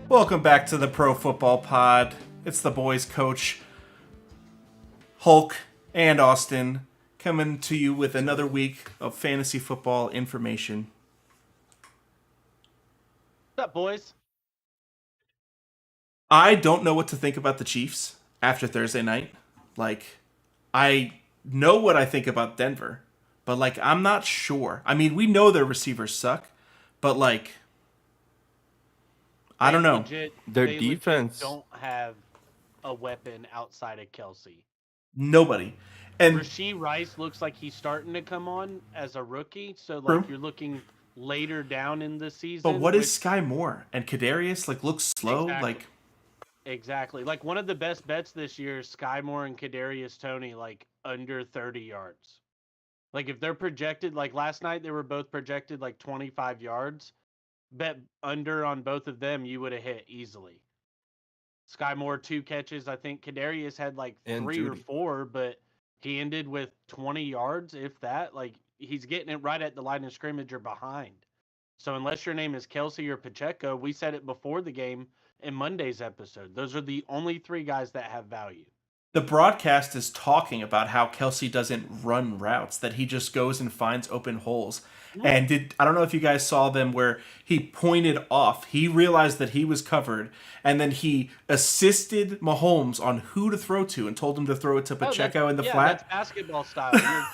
Welcome back to the Pro Football Pod. It's the boys coach, Hulk and Austin, coming to you with another week of fantasy football information. What's up, boys? I don't know what to think about the Chiefs after Thursday night. I know what I think about Denver, but I'm not sure. I mean, we know their receivers suck, but I don't know. Their They defense don't have a weapon outside of Kelsey. Nobody. And Rashee Rice looks like he's starting to come on as a rookie, so True. you're looking later down in the season. But what is Sky Moore and Kadarius? Looks slow. Exactly. One of the best bets this year is Sky Moore and Kadarius Toney, under 30 yards. If they're projected, last night they were both projected 25 yards. Bet under on both of them, you would have hit easily. Sky Moore 2 catches. I think Kadarius had 3 or 4, but he ended with 20 yards, if that. He's getting it right at the line of scrimmage or behind. So unless your name is Kelsey or Pacheco, we said it before the game in Monday's episode. Those are the only 3 guys that have value. The broadcast is talking about how Kelsey doesn't run routes, that he just goes and finds open holes. And I don't know if you guys saw them where he pointed off. He realized that he was covered, and then he assisted Mahomes on who to throw to and told him to throw it to Pacheco in the flat. That's basketball style.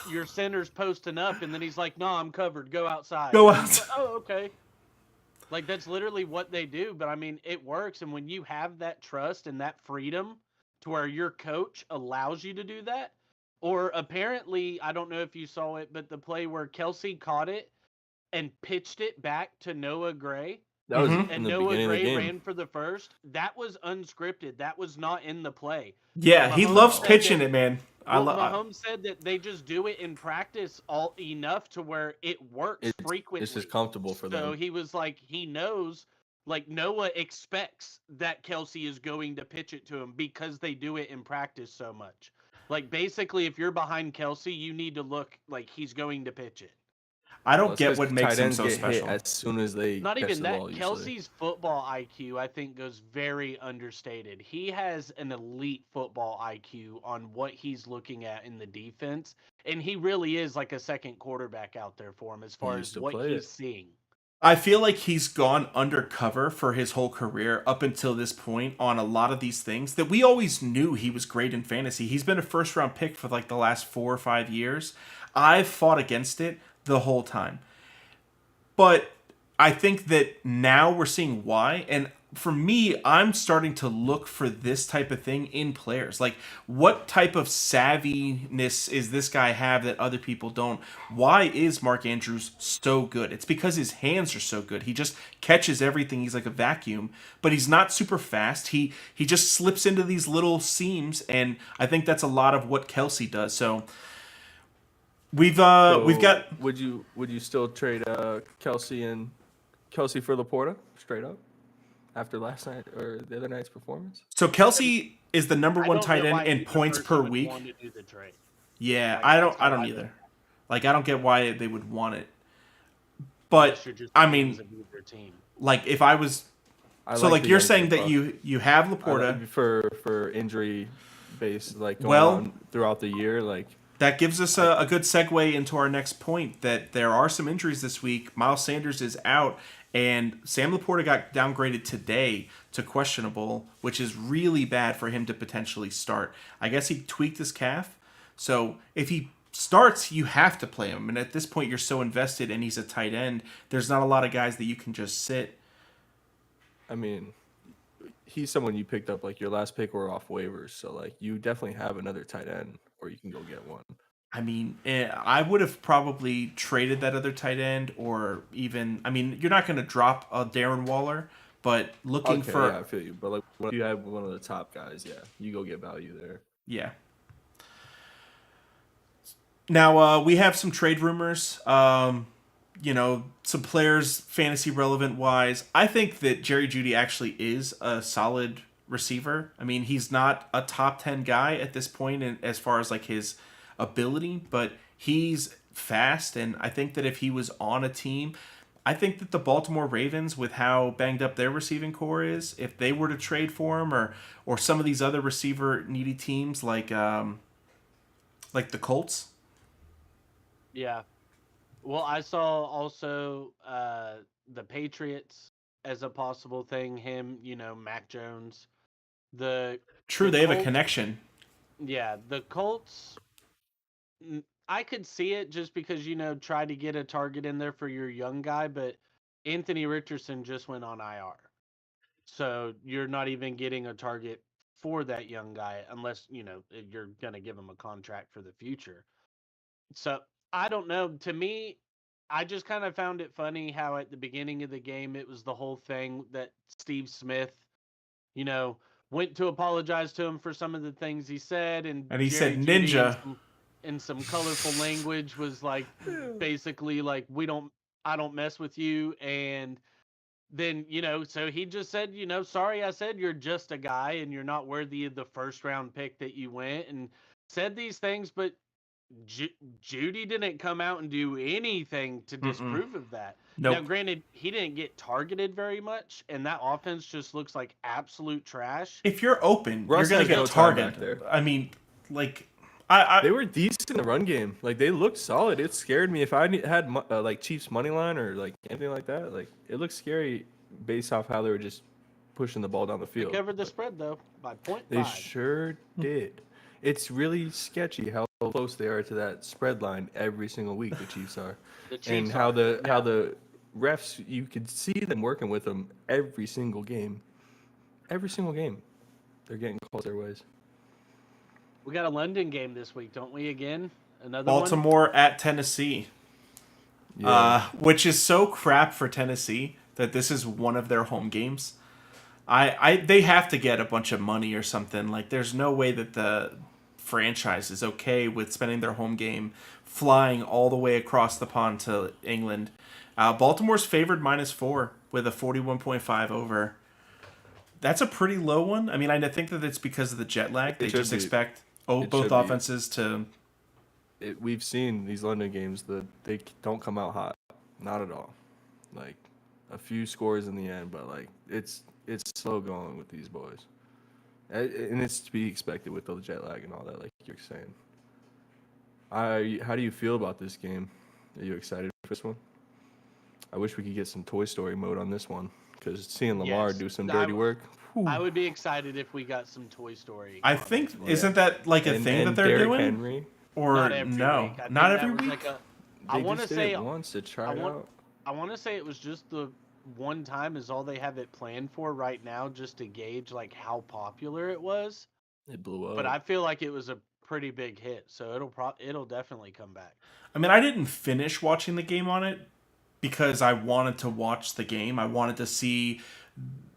your center's posting up, and then he's like, no, I'm covered. Go outside. Go outside. Oh, okay. That's literally what they do. But, I mean, it works. And when you have that trust and that freedom to where your coach allows you to do that, or apparently, I don't know if you saw it, but the play where Kelsey caught it and pitched it back to Noah Gray. That was and Noah Gray ran for the first. That was unscripted. That was not in the play. Yeah, he loves pitching it, man. Mahomes said that they just do it in practice all enough to where it works frequently. It's just comfortable for them. So he was he knows, Noah expects that Kelsey is going to pitch it to him because they do it in practice so much. Basically, if you're behind Kelsey, you need to look like he's going to pitch it. I don't get what makes him so special. As soon as they not even that, ball, Kelsey's football IQ, I think, goes very understated. He has an elite football IQ on what he's looking at in the defense, and he really is like a second quarterback out there for him as far as what he's seeing. I feel like he's gone undercover for his whole career up until this point on a lot of these things that we always knew he was great in fantasy. He's been a first-round pick for the last 4 or 5 years. I've fought against it the whole time. But I think that now we're seeing why. And for me, I'm starting to look for this type of thing in players. What type of savviness is this guy have that other people don't? Why is Mark Andrews so good? It's because his hands are so good. He just catches everything. He's like a vacuum, but he's not super fast. He just slips into these little seams, and I think that's a lot of what Kelsey does. So we've got. Would you still trade Kelsey for Laporta straight up after last night or the other night's performance? So Kelsey is the number 1 tight end in points per week. Yeah, I don't either. I don't get why they would want it. But I mean, if I was, you're saying that you have Laporta for injury base on throughout the year That gives us a good segue into our next point, that there are some injuries this week. Miles Sanders is out, and Sam Laporta got downgraded today to questionable, which is really bad for him to potentially start. I guess he tweaked his calf, so if he starts, you have to play him. And at this point, you're so invested, and he's a tight end. There's not a lot of guys that you can just sit. I mean, he's someone you picked up your last pick or off waivers, so you definitely have another tight end, or you can go get one. I mean, I would have probably traded that other tight end, or even, I mean, you're not going to drop a Darren Waller, but looking for. Yeah, I feel you. But if you have one of the top guys, yeah, you go get value there. Yeah. Now we have some trade rumors. Some players fantasy relevant wise. I think that Jerry Jeudy actually is a solid receiver. I mean, he's not a top 10 guy at this point as far as his ability, but he's fast, and I think that if he was on a team, I think that the Baltimore Ravens, with how banged up their receiving core is, if they were to trade for him, or some of these other receiver needy teams like the Colts. Yeah. Well, I saw also the Patriots as a possible thing. Him, Mac Jones. The True, the they have a Colts. connection. Yeah, the Colts. I could see it just because try to get a target in there for your young guy, but Anthony Richardson just went on IR, so you're not even getting a target for that young guy unless you're gonna give him a contract for the future. So I don't know. To me, I just kind of found it funny how at the beginning of the game it was the whole thing that Steve Smith, you know, went to apologize to him for some of the things he said, and And he said Jerry Judy ninja. in some colorful language was like basically like I don't mess with you, and then so he just said sorry, I said you're just a guy and you're not worthy of the first round pick that you went, and said these things, but Ju- Judy didn't come out and do anything to Mm-mm. disprove of that. Now, Nope. granted, he didn't get targeted very much, and that offense just looks like absolute trash. If you're open, you're Russ gonna has get no time back targeted. there. I mean, like, I They were decent in the run game. Like they looked solid. It scared me if I had like Chiefs money line or like anything like that. Like it looked scary based off how they were just pushing the ball down the They field. covered the spread though by 0.5. They sure did. It's really sketchy how close they are to that spread line every single week. The Chiefs are, The Chiefs and how are, how the refs, you could see them working with them every single game. Every single game, they're getting calls their ways. We got a London game this week, don't we? Again, another one. Baltimore at Tennessee, Yeah, which is so crap for Tennessee that this is one of their home games. They have to get a bunch of money or something. Like, there's no way that the franchise is okay with spending their home game flying all the way across the pond to England. Baltimore's favored -4 with a 41.5 over. That's a pretty low one. I mean, I think that it's because of the jet lag. They should just be. expect It both should be. offenses to. We've seen these London games that they don't come out hot, not at all. Like a few scores in the end, but like it's slow going with these boys, and it's to be expected with the jet lag and all that. Like you're saying. How do you feel about this game? Are you excited for this one? I wish we could get some Toy Story mode on this one because seeing Lamar Yes. do some dirty work. I would be excited if we got some Toy Story. I on think this one. isn't that like a thing that they're Derrick doing? Henry, Or Not every no, week. I think not that every was week. like a. they I want to just did say it once to try I it want- out. I want to say it was just the one time is all they have it planned for right now, just to gauge like how popular it was. It blew up. But I feel like it was a pretty big hit, so it'll definitely come back. I mean, I didn't finish watching the game on it because I wanted to watch the game. I wanted to see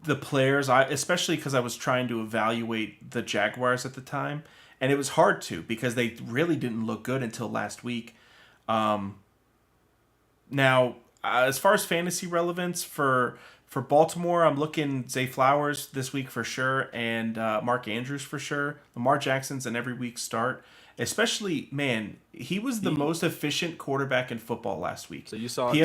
the players. Especially because I was trying to evaluate the Jaguars at the time, and it was hard to because they really didn't look good until last week. Now, as far as fantasy relevance for Baltimore, I'm looking Zay Flowers this week for sure, and Mark Andrews for sure. Lamar Jackson's an every week start. Especially, man, he was the most efficient quarterback in football last week. So you saw it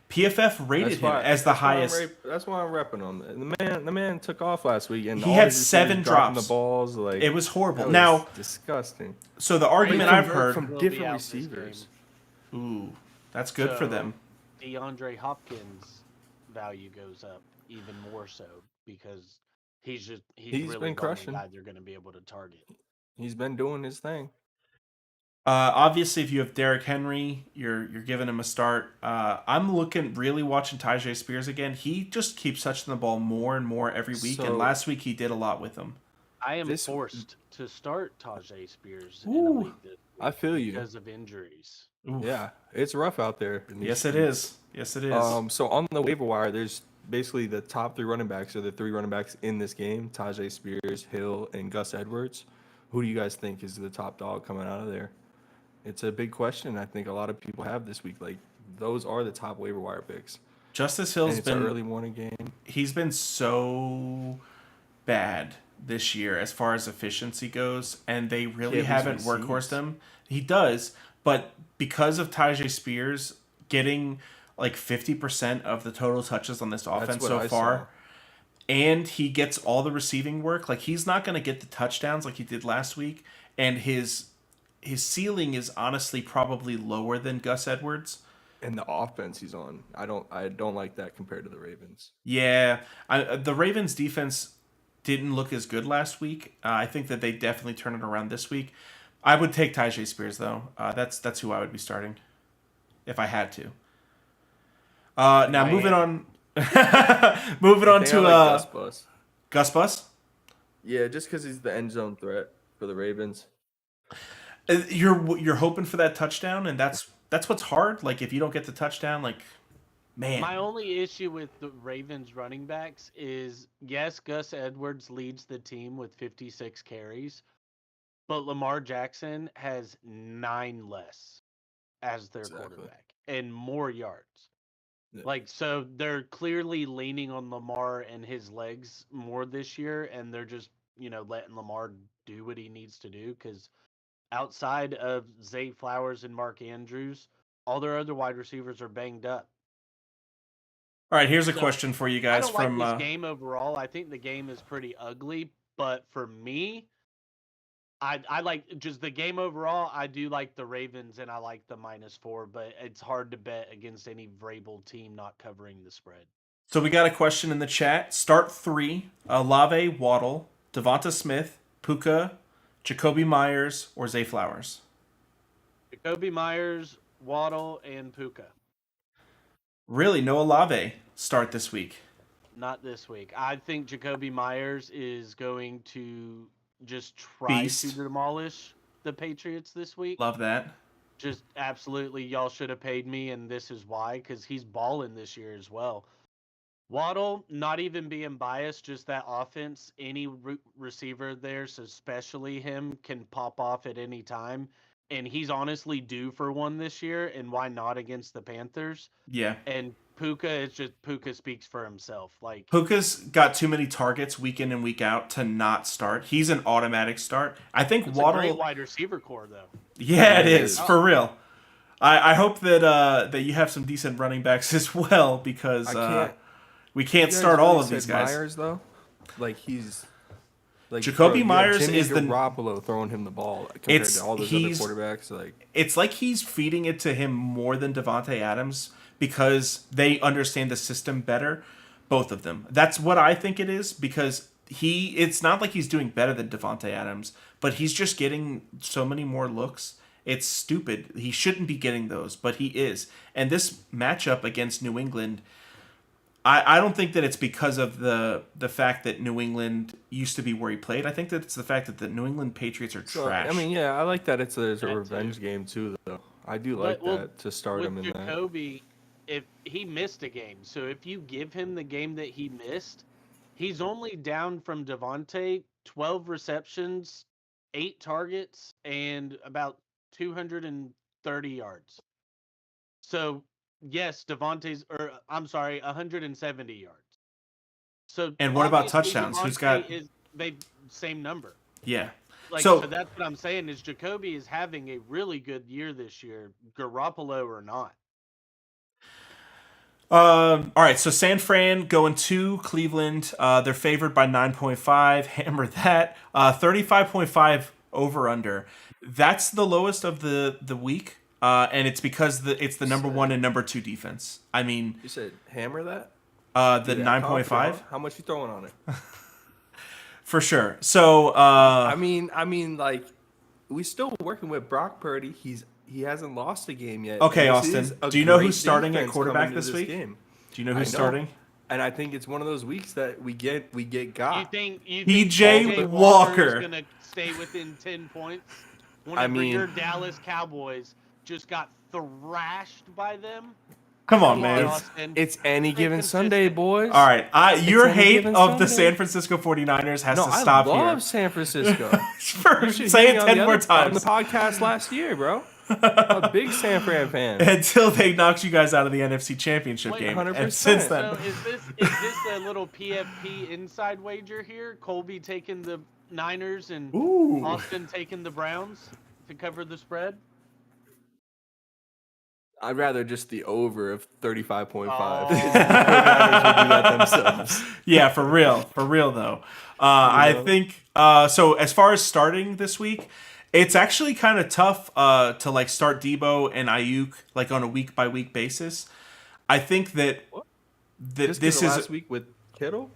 PFF rated him as the highest. That's why I'm repping him. The man took off last week, and He all had he just did 7 was dropping drops. The balls, like It was horrible. that was Now, disgusting. so the argument From- I've heard, from Will be different out this receivers. ooh, that's good for So, them. DeAndre Hopkins' value goes up even more so because he's He's really been the only crushing. guy they're going to be able to target. He's been doing his thing. Obviously, if you have Derrick Henry, you're giving him a start. I'm really watching Tyjae Spears again. He just keeps touching the ball more and more every week, and So- last week he did a lot with him. I am This- forced to start Tajay Spears in a Ooh, league this I week feel you. because of injuries. Oof. Yeah, it's rough out there. in these Yes, it streets. is. Yes, it is. So on the waiver wire, there's basically the top 3 running backs are the 3 running backs in this game: Tajay Spears, Hill, and Gus Edwards. Who do you guys think is the top dog coming out of there? It's a big question. I think a lot of people have this week. Like those are the top waiver wire picks. Justice And Hill's it's an been early morning game. he's been so bad this year as far as efficiency goes, and they really He at least haven't workhorsed receives. him. He does, but because of Tyjae Spears getting like 50% of the total touches on this offense what so I far. saw. And he gets all the receiving work. Like, he's not going to get the touchdowns like he did last week. And his ceiling is honestly probably lower than Gus Edwards. And the offense he's on, I don't like that compared to the Ravens. Yeah, the Ravens defense didn't look as good last week. I think that they definitely turn it around this week. I would take Tyjae Spears though. That's who I would be starting if I had to. Now moving on, moving on to Gus Bus. Gus Bus. Yeah, just because he's the end zone threat for the Ravens. You're hoping for that touchdown, and that's what's hard. Like, if you don't get the touchdown, like, man. My only issue with the Ravens running backs is, yes, Gus Edwards leads the team with 56 carries, but Lamar Jackson has 9 less as their quarterback and more yards. Yeah. Like, so they're clearly leaning on Lamar and his legs more this year, and they're just, letting Lamar do what he needs to do, because outside of Zay Flowers and Mark Andrews, all their other wide receivers are banged up. All right, here's a question for you guys I don't from like this game overall. I think the game is pretty ugly, but for me, I like just the game overall. I do like the Ravens, and I like the -4, but it's hard to bet against any Vrabel team not covering the spread. So we got a question in the chat. Start 3: Olave, Waddle, Devonta Smith, Puka, Jacoby Myers, or Zay Flowers. Jacoby Myers, Waddle, and Puka. Really, no Olave start this week? Not this week. I think Jacoby Myers is going to just try to demolish the Patriots this week. Love that. Just absolutely, y'all should have paid me, and this is why, because he's balling this year as well. Waddle, not even being biased, just that offense, any receiver there, so especially him, can pop off at any time. And he's honestly due for one this year, and why not against the Panthers? Yeah. And Puka speaks for himself. Like, Puka's got too many targets week in and week out to not start. He's an automatic start. I think it's Waddle. a great wide receiver core, though. Yeah, it is for real. I hope that you have some decent running backs as well, because we can't start all of these guys. Myers though, he's. Like, Jacoby Myers is the Garoppolo throwing him the ball compared to all those other quarterbacks. It's like he's feeding it to him more than Devontae Adams because they understand the system better, both of them. That's what I think it is, because it's not like he's doing better than Devontae Adams, but he's just getting so many more looks. It's stupid. He shouldn't be getting those, but he is. And this matchup against New England, I don't think that it's because of the fact that New England used to be where he played. I think that it's the fact that the New England Patriots are trash. I mean, yeah, I like that it's a revenge game too, though. I do like that to start him in that. Jacoby, if he missed a game, so if you give him the game that he missed, he's only down from Devontae 12 receptions, 8 targets, and about 230 yards. So, yes, 170 yards. So, and what about touchdowns? Devontae Who's got same number? Yeah. So that's what I'm saying is Jacoby is having a really good year this year, Garoppolo or not. All right, so San Fran going to Cleveland. They're favored by 9.5. Hammer that. 35.5 over under. That's the lowest of the week. And it's because it's the number 1 and number 2 defense. I mean, you said hammer that? The 9.5. How much you throwing on it? For sure. So I mean, we still working with Brock Purdy. He hasn't lost a game yet. Okay, Austin. Do you know who's starting at quarterback this week? Do you know who's starting? And I think it's one of those weeks that we get got. You think PJ Walker is going to stay within 10 points? Whenever your Dallas Cowboys just got thrashed by them. Come on, man. It's any given Sunday, boys. All right. Your hate of the San Francisco 49ers has to stop here. I love San Francisco. Say it 10 more times. On the podcast last year, bro. I'm a big San Fran fan. Until they knocked you guys out of the NFC Championship game. 100%. And since then. So is this a little PFP inside wager here? Colby taking the Niners and Austin taking the Browns to cover the spread? I'd rather just the over of 35.5. Oh. The 49ers would do that themselves. Yeah, for real though. I think so. As far as starting this week, it's actually kind of tough to like start Debo and Ayuk like on a week by week basis. I think that Just this is last week with Kittle.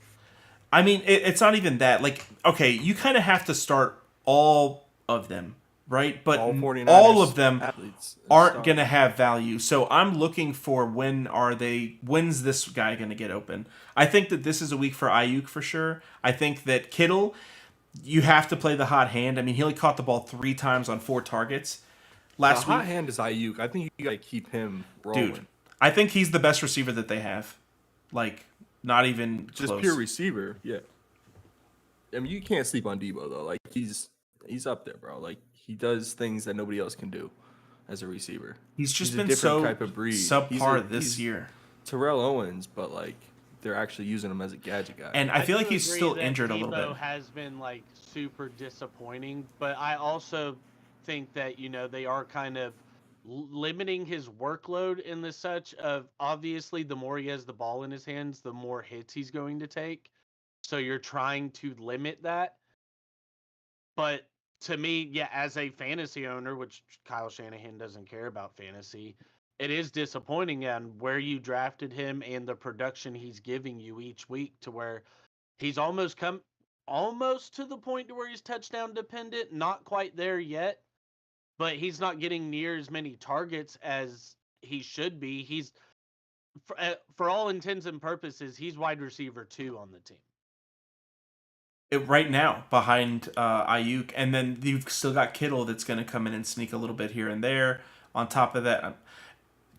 I mean, it's not even that. Like, okay, you kind of have to start all of them, right? But All 49ers all of them athletes aren't start. going to have value. So I'm looking for when's this guy going to get open? I think that this is a week for Ayuk for sure. I think that Kittle, you have to play the hot hand. I mean, he only caught the ball 3 times on 4 targets last The hot week. hand is Ayuk. I think you got to keep him rolling. Dude, I think he's the best receiver that they have. Like, not even Just close. pure receiver, yeah. I mean, you can't sleep on Debo though. Like he's up there, bro. Like he does things that nobody else can do as a receiver. He's just a been different so type of breed. subpar this he's year. Terrell Owens, but like they're actually using him as a gadget guy. And I feel like do he's agree still that injured a little Debo bit. has been like super disappointing, but I also think that they are kind of limiting his workload in the such of obviously the more he has the ball in his hands, the more hits he's going to take. So you're trying to limit that. But to me, yeah, as a fantasy owner, which Kyle Shanahan doesn't care about fantasy, it is disappointing on where you drafted him and the production he's giving you each week to where he's almost to the point to where he's touchdown dependent, not quite there yet, but he's not getting near as many targets as he should be. He's for all intents and purposes, he's wide receiver 2 on the team. Right now behind Ayuk, and then you've still got Kittle that's going to come in and sneak a little bit here and there. On top of that,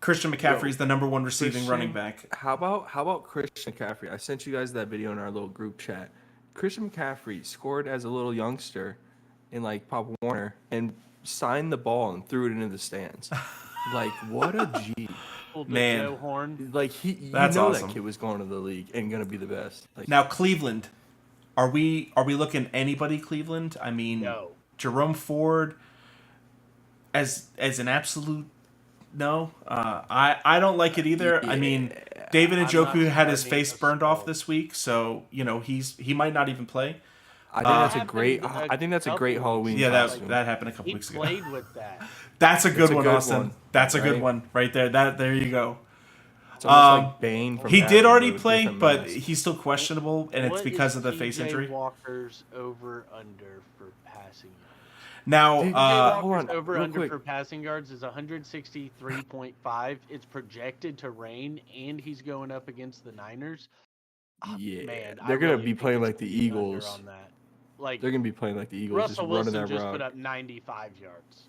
Christian McCaffrey's the number 1 receiving running back. How about Christian McCaffrey? I sent you guys that video in our little group chat. Christian McCaffrey scored as a little youngster in like Pop Warner and signed the ball and threw it into the stands. Like what a G. Man. Joe Horn. Like That's awesome. that kid was going to the league and gonna be the best. Like, Now Cleveland, are we looking anybody Cleveland? I mean, No. Jerome Ford as an absolute no. I don't like it either. I mean, David I'm not Njoku had his starting face this burned off ball. this week, so he might not even play. I think that's a happened great. a I think that's a great couple Halloween. Yeah, costume. that happened a couple He weeks ago. played with that. That's a good a one, good Austin. one, That's a good right? one right there. There you go. It's almost like Bane from He did Batman, already with play, different but masks. he's still questionable, and it's What because is of the face TJ injury. Walker's over under for passing yards? Now, Dude, TJ hold Walker's on, over real under quick. for passing yards is 163.5. It's projected to rain, and he's going up against the Niners. Yeah, Man, I they're gonna really be think playing it's like the gonna be under Eagles. on that. Like They're gonna be playing like the Eagles, Russell just running Wilson that just rock. put up 95 yards.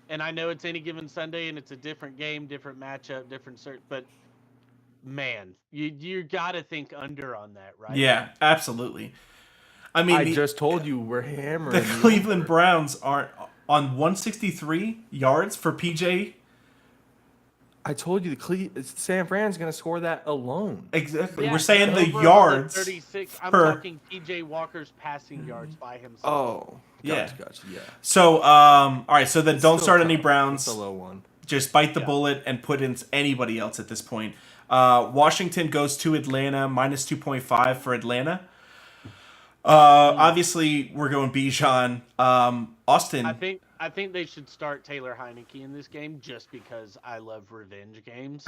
And I know it's any given Sunday and it's a different game, different matchup, different cert, but man, you got to think under on that, right? yeah, absolutely. I mean, I just told you we're hammering the Cleveland over. Browns are on 163 yards for PJ. I told you San Fran's gonna score that alone. Exactly. Yeah, We're saying the over on yards 36. I'm per. talking TJ Walker's passing yards by himself. Oh, Yeah. gotcha. Yeah. So, all right. So then, don't Still start any tough. Browns. It's a low one. Just bite the Yeah. bullet and put in anybody else at this point. Washington goes to Atlanta, minus 2.5 for Atlanta. Obviously, we're going Bijan. Austin. I think they should start Taylor Heineke in this game just because I love revenge games.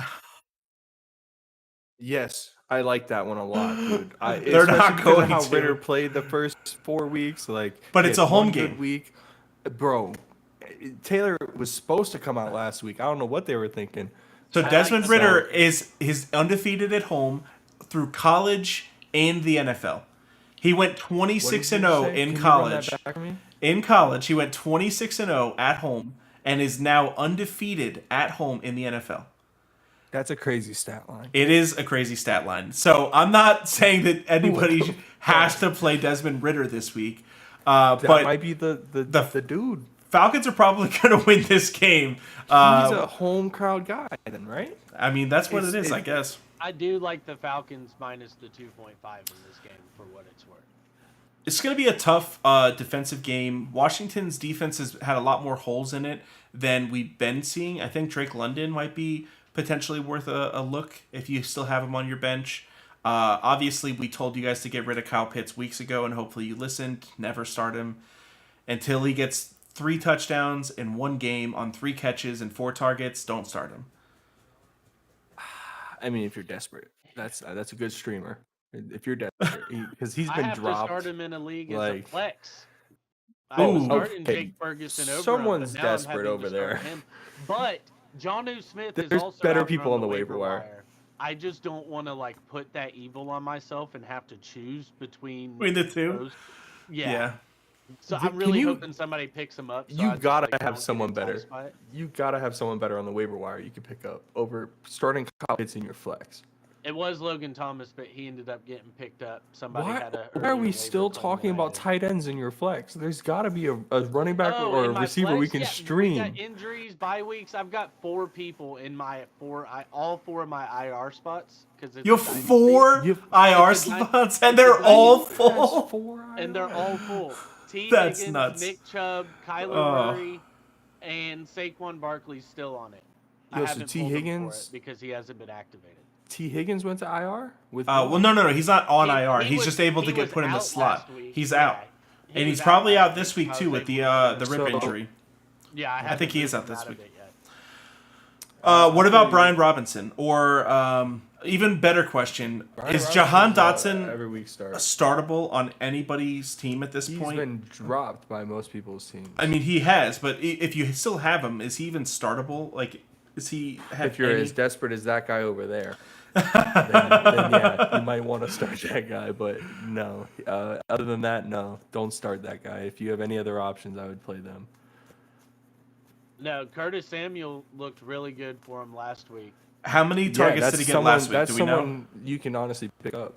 Yes, I like that one a lot, dude. They're not especially because of going how to. Ritter played the first 4 weeks. Like, But he it's had a home one good game. week, bro. Taylor was supposed to come out last week. I don't know what they were thinking. So Desmond the Ritter is undefeated at home through college and the NFL. He went What did 26 you and 0 say? in Can you run college. that back for me? In college, he went 26 and 0 at home and is now undefeated at home in the NFL. That's a crazy stat line. It is a crazy stat line. So I'm not saying that anybody has to play Desmond Ritter this week. That But might be the dude. Falcons are probably going to win this game. He's a home crowd guy, then, right? I mean, that's what it it's- is, I guess. I do like the Falcons minus the 2.5 in this game for what it's worth. It's going to be a tough defensive game. Washington's defense has had a lot more holes in it than we've been seeing. I think Drake London might be potentially worth a look if you still have him on your bench. Obviously, we told you guys to get rid of Kyle Pitts weeks ago, and hopefully you listened. Never start him until he gets 3 touchdowns in one game on 3 catches and 4 targets. Don't start him. I mean, if you're desperate, that's a good streamer. If you're desperate, because he's been I have dropped. to start him in a league as a like- flex. I was starting okay. Jake Ferguson over Someone's him, but now desperate I'm over having to there. start him. But Jonnu Smith is There's also better out people on the waiver wire. I just don't want to like put that evil on myself and have to choose between the two. those. Yeah. Yeah. So Can I'm really you- hoping somebody picks him up. So I You've just, got to like, have don't get someone better. enticed by it. You got to have someone better on the waiver wire you can pick up over starting Kyle Pitts in your flex. It was Logan Thomas, but he ended up getting picked up. Somebody Why had a. are earlier we waiver still claim talking than I about did. tight ends in your flex? There's got to be a running back Oh, or in a my receiver we flex? can Yeah, stream. We got injuries, bye weeks. I've got 4 people in my all 4 of my IR spots because You have 4 You- IR It's a nine- spots, and it's a they're nine- all That's full. 4 and they're all full. T. That's Higgins, nuts. Nick Chubb, Kyler Oh. Murray, and Saquon Barkley's still on it. I Yo, so haven't T. pulled him for Higgins- it because he hasn't been activated. T. Higgins went to IR with. Well, no, he's not on IR. He He's was- just able to he get was put in the out slot. last week. He's Yeah, out, he and was he's probably last out this week week because too with the Saquon- rib So- injury. Yeah, I think he is out moved him this of week. it yet. What about Brian Robinson? Or even better question, is Jahan Dotson every week start? startable on anybody's team at this He's point? been dropped by most people's teams. I mean, he has, but if you still have him, is he even startable? Like, is he? If you're as desperate as that guy over there, then yeah, you might want to start that guy. But no, other than that, no, don't start that guy. If you have any other options, I would play them. No, Curtis Samuel looked really good for him last week. How many targets did he get last week? That's Do we know? someone you can honestly pick up.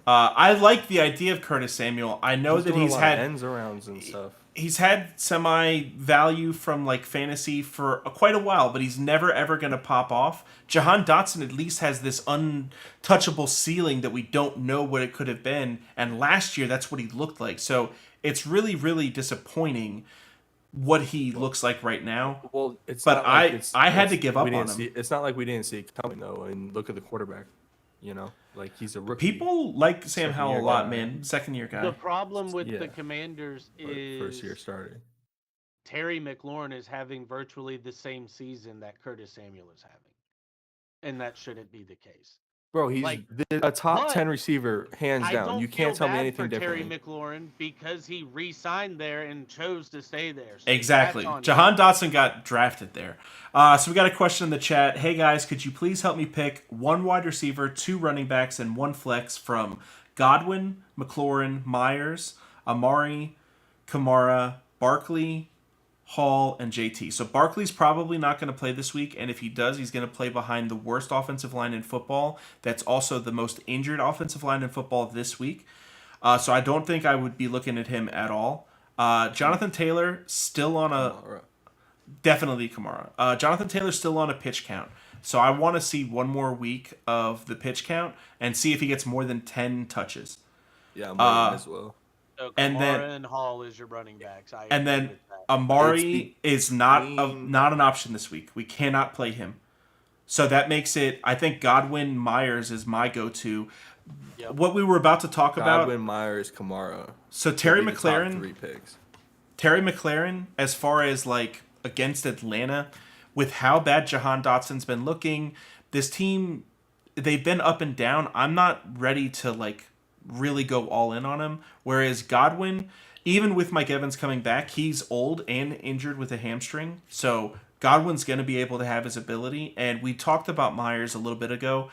I like the idea of Curtis Samuel. I know that doing a he's lot of had ends arounds and stuff. he's had semi value from like fantasy for quite a while, but he's never ever going to pop off. Jahan Dotson at least has this untouchable ceiling that we don't know what it could have been, and last year that's what he looked like. So it's really, really disappointing what he looks like right now. Well, it's But not like I had to give up we didn't on him. It's not like we didn't see it coming though. And look at the quarterback. You know, like he's a rookie. People like Sam Second Howell a year lot, guy. man. Second year The guy. problem with Yeah. the Commanders but is first year started. Terry McLaurin is having virtually the same season that Curtis Samuel is having. And that shouldn't be the case. Bro, he's Like, a top but 10 receiver, hands I down. don't You can't feel tell me bad anything for Terry different. McLaurin because he re-signed there and chose to stay there. So Exactly. that's on Jahan him. Dotson got drafted there. So we got a question in the chat. Hey guys, could you please help me pick 1 wide receiver, 2 running backs, and 1 flex from Godwin, McLaurin, Myers, Amari, Kamara, Barkley, Hall, and JT. So Barkley's probably not going to play this week, and if he does, he's going to play behind the worst offensive line in football. That's also the most injured offensive line in football this week. So I don't think I would be looking at him at all. Jonathan Taylor still on a definitely Kamara. Jonathan Taylor's still on a pitch count. So I want to see one more week of the pitch count and see if he gets more than 10 touches. Yeah, I'm waiting as well. So and Kamara then- and Hall is your running backs. I And agree then with that. Amari is not between- not an option this week. We cannot play him. So that makes it, I think Godwin Myers is my go-to. Yep. What we were about to talk Godwin, about. Myers, Kamara. So Terry Would be the top McLaren, 3 picks. Terry McLaren, as far as like against Atlanta, with how bad Jahan Dotson's been looking, this team, they've been up and down. I'm not ready to like really go all in on him. Whereas Godwin, even with Mike Evans coming back, he's old and injured with a hamstring. So Godwin's going to be able to have his ability. And we talked about Myers a little bit ago.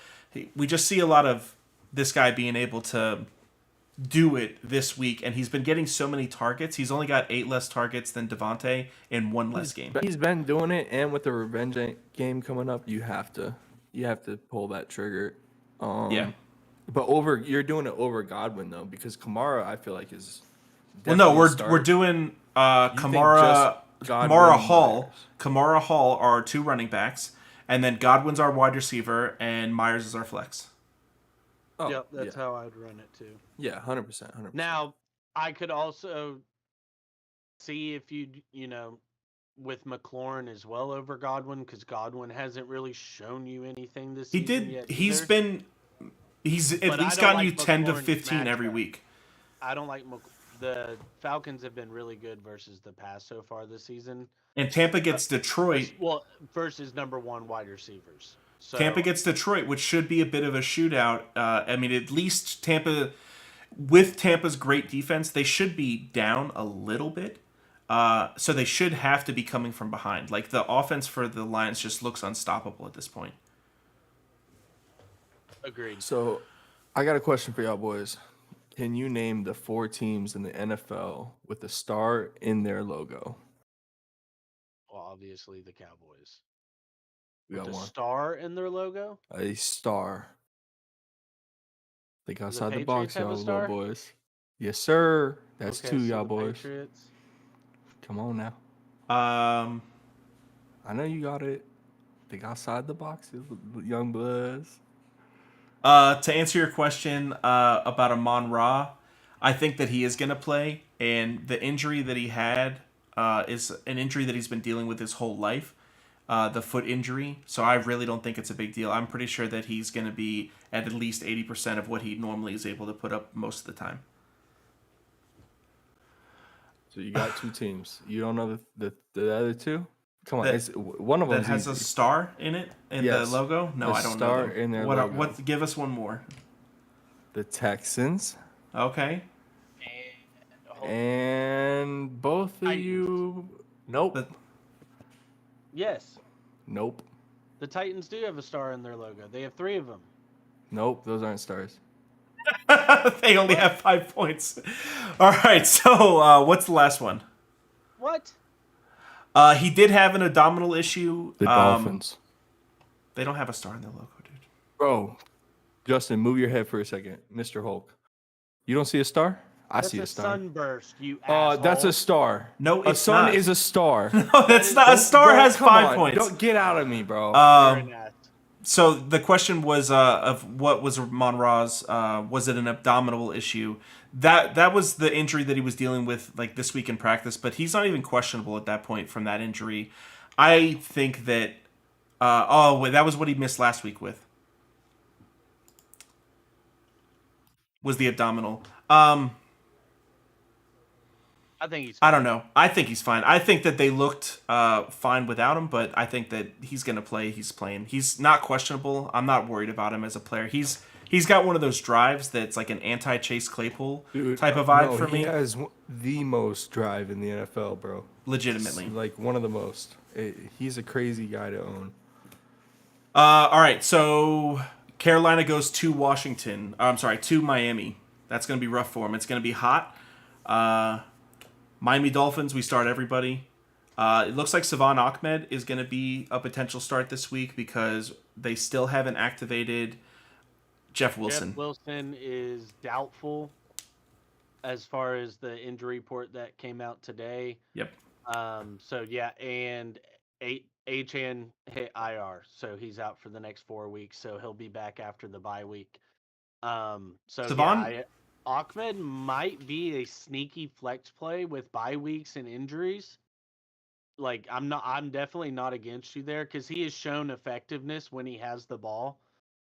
We just see a lot of this guy being able to do it this week, and he's been getting so many targets. He's only got 8 less targets than Devontae in 1 less game. He's been doing it, and with the revenge game coming up, you have to pull that trigger. Yeah. But you're doing it over Godwin though, because Kamara I feel like is. Well, no, we're definitely doing think Kamara, just Godwin, Kamara Hall. Myers? Kamara Hall are our 2 running backs, and then Godwin's our wide receiver, and Myers is our flex. Oh, Yep, that's yeah. how I'd run it too. Yeah, 100%. Now, I could also see if with McLaurin as well over Godwin, because Godwin hasn't really shown you anything this He season did. yet either. He's at But I least don't gotten you like 10 to McLaurin's 15 every matchup. week. I don't like the Falcons have been really good versus the pass so far this season. And Tampa gets Detroit. Well, versus number one wide receivers. So Tampa gets Detroit, which should be a bit of a shootout. I mean, at least Tampa, with Tampa's great defense, they should be down a little bit. So they should have to be coming from behind. Like, the offense for the Lions just looks unstoppable at this point. agreed. So, I got a question for y'all boys. Can you name the 4 teams in the NFL with a star in their logo? Well, obviously the Cowboys. We got With a one. star in their logo? A star. Think outside the Patriots box, have a y'all little star? boys. Yes, sir. That's Okay, 2, so y'all the boys. Patriots. Come on now. I I know you got it. Think outside the box, you young bloods. To answer your question about Amon-Ra, I think that he is going to play, and the injury that he had is an injury that he's been dealing with his whole life, the foot injury. So I really don't think it's a big deal. I'm pretty sure that he's going to be at least 80% of what he normally is able to put up most of the time. So you got 2 teams. You don't know the other 2? Come on, That- one of them That has easy. a star in it in the Yes, logo. No, a I don't star know them. in their what? logo. What? Give us one more. The Texans Okay. and both of Titans. you. Nope. The- Yes. Nope. The Titans do have a star in their logo. They have 3 of them. Nope. Those aren't stars. They only have 5 points. All right. So what's the last one? What? He did have an abdominal issue. The Dolphins. They don't have a star in their logo, dude. Bro, Justin, move your head for a second. Mr. Hulk. You don't see a star? I see a star. Sunburst, you asshole. That's a star. No, A it's sun not. is a star. No, that's not. A star Bro, has come 5 on. points. Don't get out of me, bro. You're an ass. So the question was of what was Mon-Ra's, was it an abdominal issue? That was the injury that he was dealing with like this week in practice, but he's not even questionable at that point from that injury. I think that that was what he missed last week with. Was the abdominal. I think he's. I don't know. I think he's fine. I think that they looked fine without him, but I think that he's going to play. He's playing. He's not questionable. I'm not worried about him as a player. He's got one of those drives that's like an anti-Chase Claypool type of vibe for me. He has the most drive in the NFL, bro. Legitimately. Like one of the most. He's a crazy guy to own. All right, so Carolina goes to Washington. I'm sorry, to Miami. That's going to be rough for him. It's going to be hot. Miami Dolphins, we start everybody. It looks like Savon Ahmed is going to be a potential start this week because they still haven't activated Jeff Wilson. Jeff Wilson is doubtful as far as the injury report that came out today. Yep. So yeah, and Achan hit IR, so he's out for the next 4 weeks. So he'll be back after the bye week. So Savon? yeah, Ahmed might be a sneaky flex play with bye weeks and injuries. Like I'm definitely not against you there because he has shown effectiveness when he has the ball,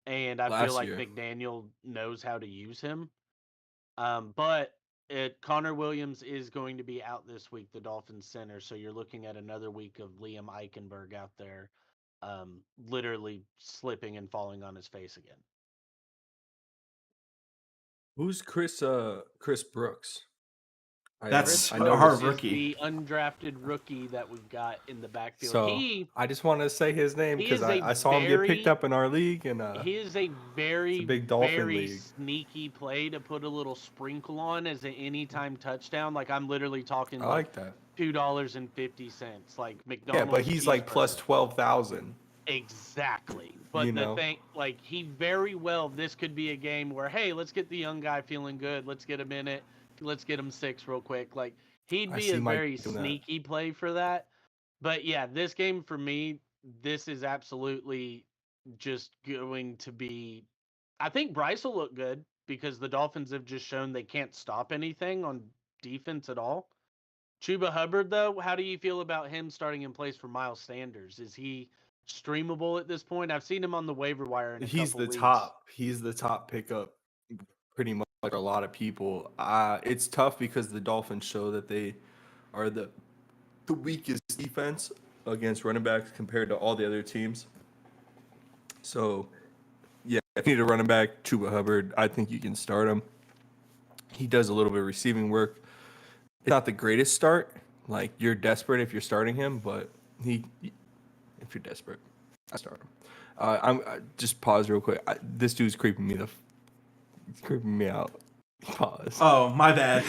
and I feel Last like year. McDaniel knows how to use him. But Connor Williams is going to be out this week, the Dolphins center. So you're looking at another week of Liam Eichenberg out there, literally slipping and falling on his face again. Who's Chris Brooks? That's I know our This is rookie. the undrafted rookie that we've got in the backfield. So I just want to say his name because I saw him get picked up in our league, and he is a very, big Dolphin very league. sneaky play to put a little sprinkle on as an anytime touchdown. Like I'm literally talking I like that. $2.50. Like McDonald's. Yeah, but he's like plus cheeseburger. 12,000. Exactly. But the thing, like he very well, this could be a game where, hey, let's get the young guy feeling good. Let's get him in it. Let's get him 6 real quick. Like he'd I be see a Mike very doing that. sneaky play for that. But yeah, this game for me, this is absolutely just going to be. I think Bryce will look good. because the Dolphins have just shown they can't stop anything on defense at all. Chuba Hubbard, though, how do you feel about him starting in place for Miles Sanders? Is he streamable at this point? I've seen him on the waiver wire in a He's couple the leagues. top. He's the top pickup, pretty much like a lot of people. It's tough because the Dolphins show that they are the weakest defense against running backs compared to all the other teams. So, yeah, if you need a running back, Chuba Hubbard, I think you can start him. He does a little bit of receiving work. It's not the greatest start. Like, you're desperate if you're starting him, but if you're desperate, I start him. I just pause real quick. This dude's creeping me out. Pause. Oh, my bad.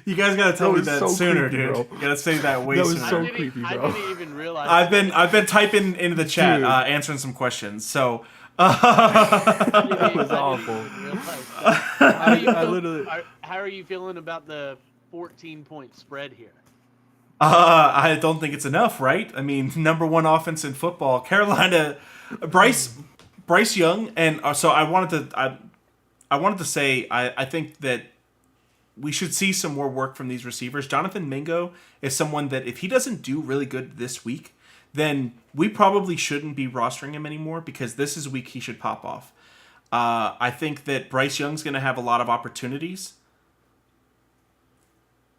You guys gotta tell me that so sooner, creepy, dude. bro. You gotta say that way That was sooner. so I didn't, creepy, I bro. didn't even realize. I've been typing into the chat, Dude. answering some questions. So, That was awful. How are you feeling about the 14-point spread here? I don't think it's enough, right? I mean, number one offense in football, Carolina, Bryce Young, and so I wanted to say I think that we should see some more work from these receivers. Jonathan Mingo is someone that if he doesn't do really good this week, then we probably shouldn't be rostering him anymore because this is a week he should pop off. I think that Bryce Young's going to have a lot of opportunities.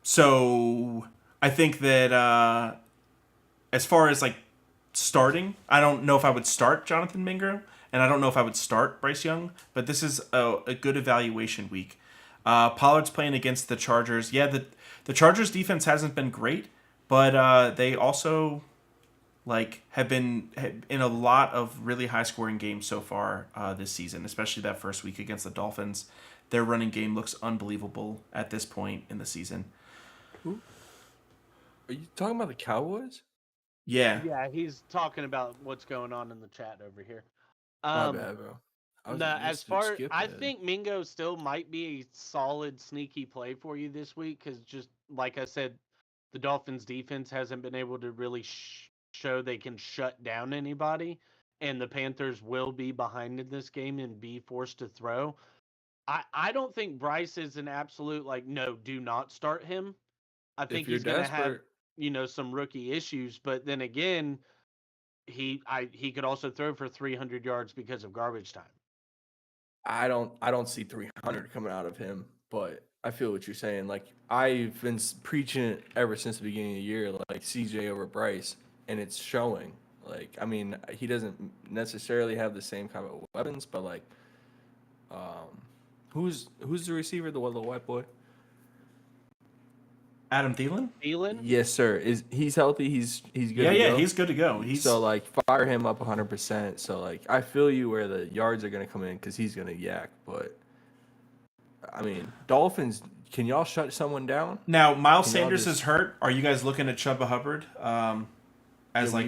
So I think that as far as like starting, I don't know if I would start Jonathan Mingo, and I don't know if I would start Bryce Young, but this is a good evaluation week. Pollard's playing against the Chargers. Yeah, the Chargers defense hasn't been great, but they also have been in a lot of really high scoring games so far this season, especially that first week against the Dolphins. Their running game looks unbelievable at this point in the season. Who? Are you talking about the Cowboys? Yeah. Yeah, he's talking about what's going on in the chat over here. My bad, bro. I think Mingo still might be a solid sneaky play for you this week because just like I said, the Dolphins defense hasn't been able to really show they can shut down anybody, and the Panthers will be behind in this game and be forced to throw. I don't think Bryce is an absolute no, do not start him. I think he's going to have some rookie issues, but then again, he could also throw for 300 yards because of garbage time. I don't see 300 coming out of him, but I feel what you're saying. Like, I've been preaching it ever since the beginning of the year, like CJ over Bryce, and it's showing. Like, I mean, he doesn't necessarily have the same kind of weapons, but who's the receiver, the little white boy? Adam Thielen? Yes, sir. He's healthy? He's good. Yeah, he's good to go. So fire him up 100%. So I feel you where the yards are gonna come in because he's gonna yak. But I mean, Dolphins, can y'all shut someone down? Now Miles Sanders is hurt. Are you guys looking at Chuba Hubbard?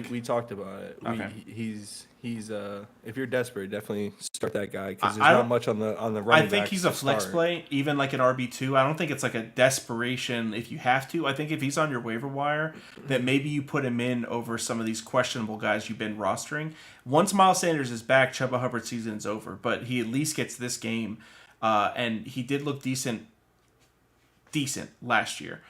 We talked about it. Okay. He's if you're desperate, definitely start that guy because there's not much on the running. I think he's a flex play, even like an RB2. I don't think it's like a desperation if you have to. I think if he's on your waiver wire, that maybe you put him in over some of these questionable guys you've been rostering. Once Miles Sanders is back, Chuba Hubbard's season is over, but he at least gets this game, and he did look decent last year.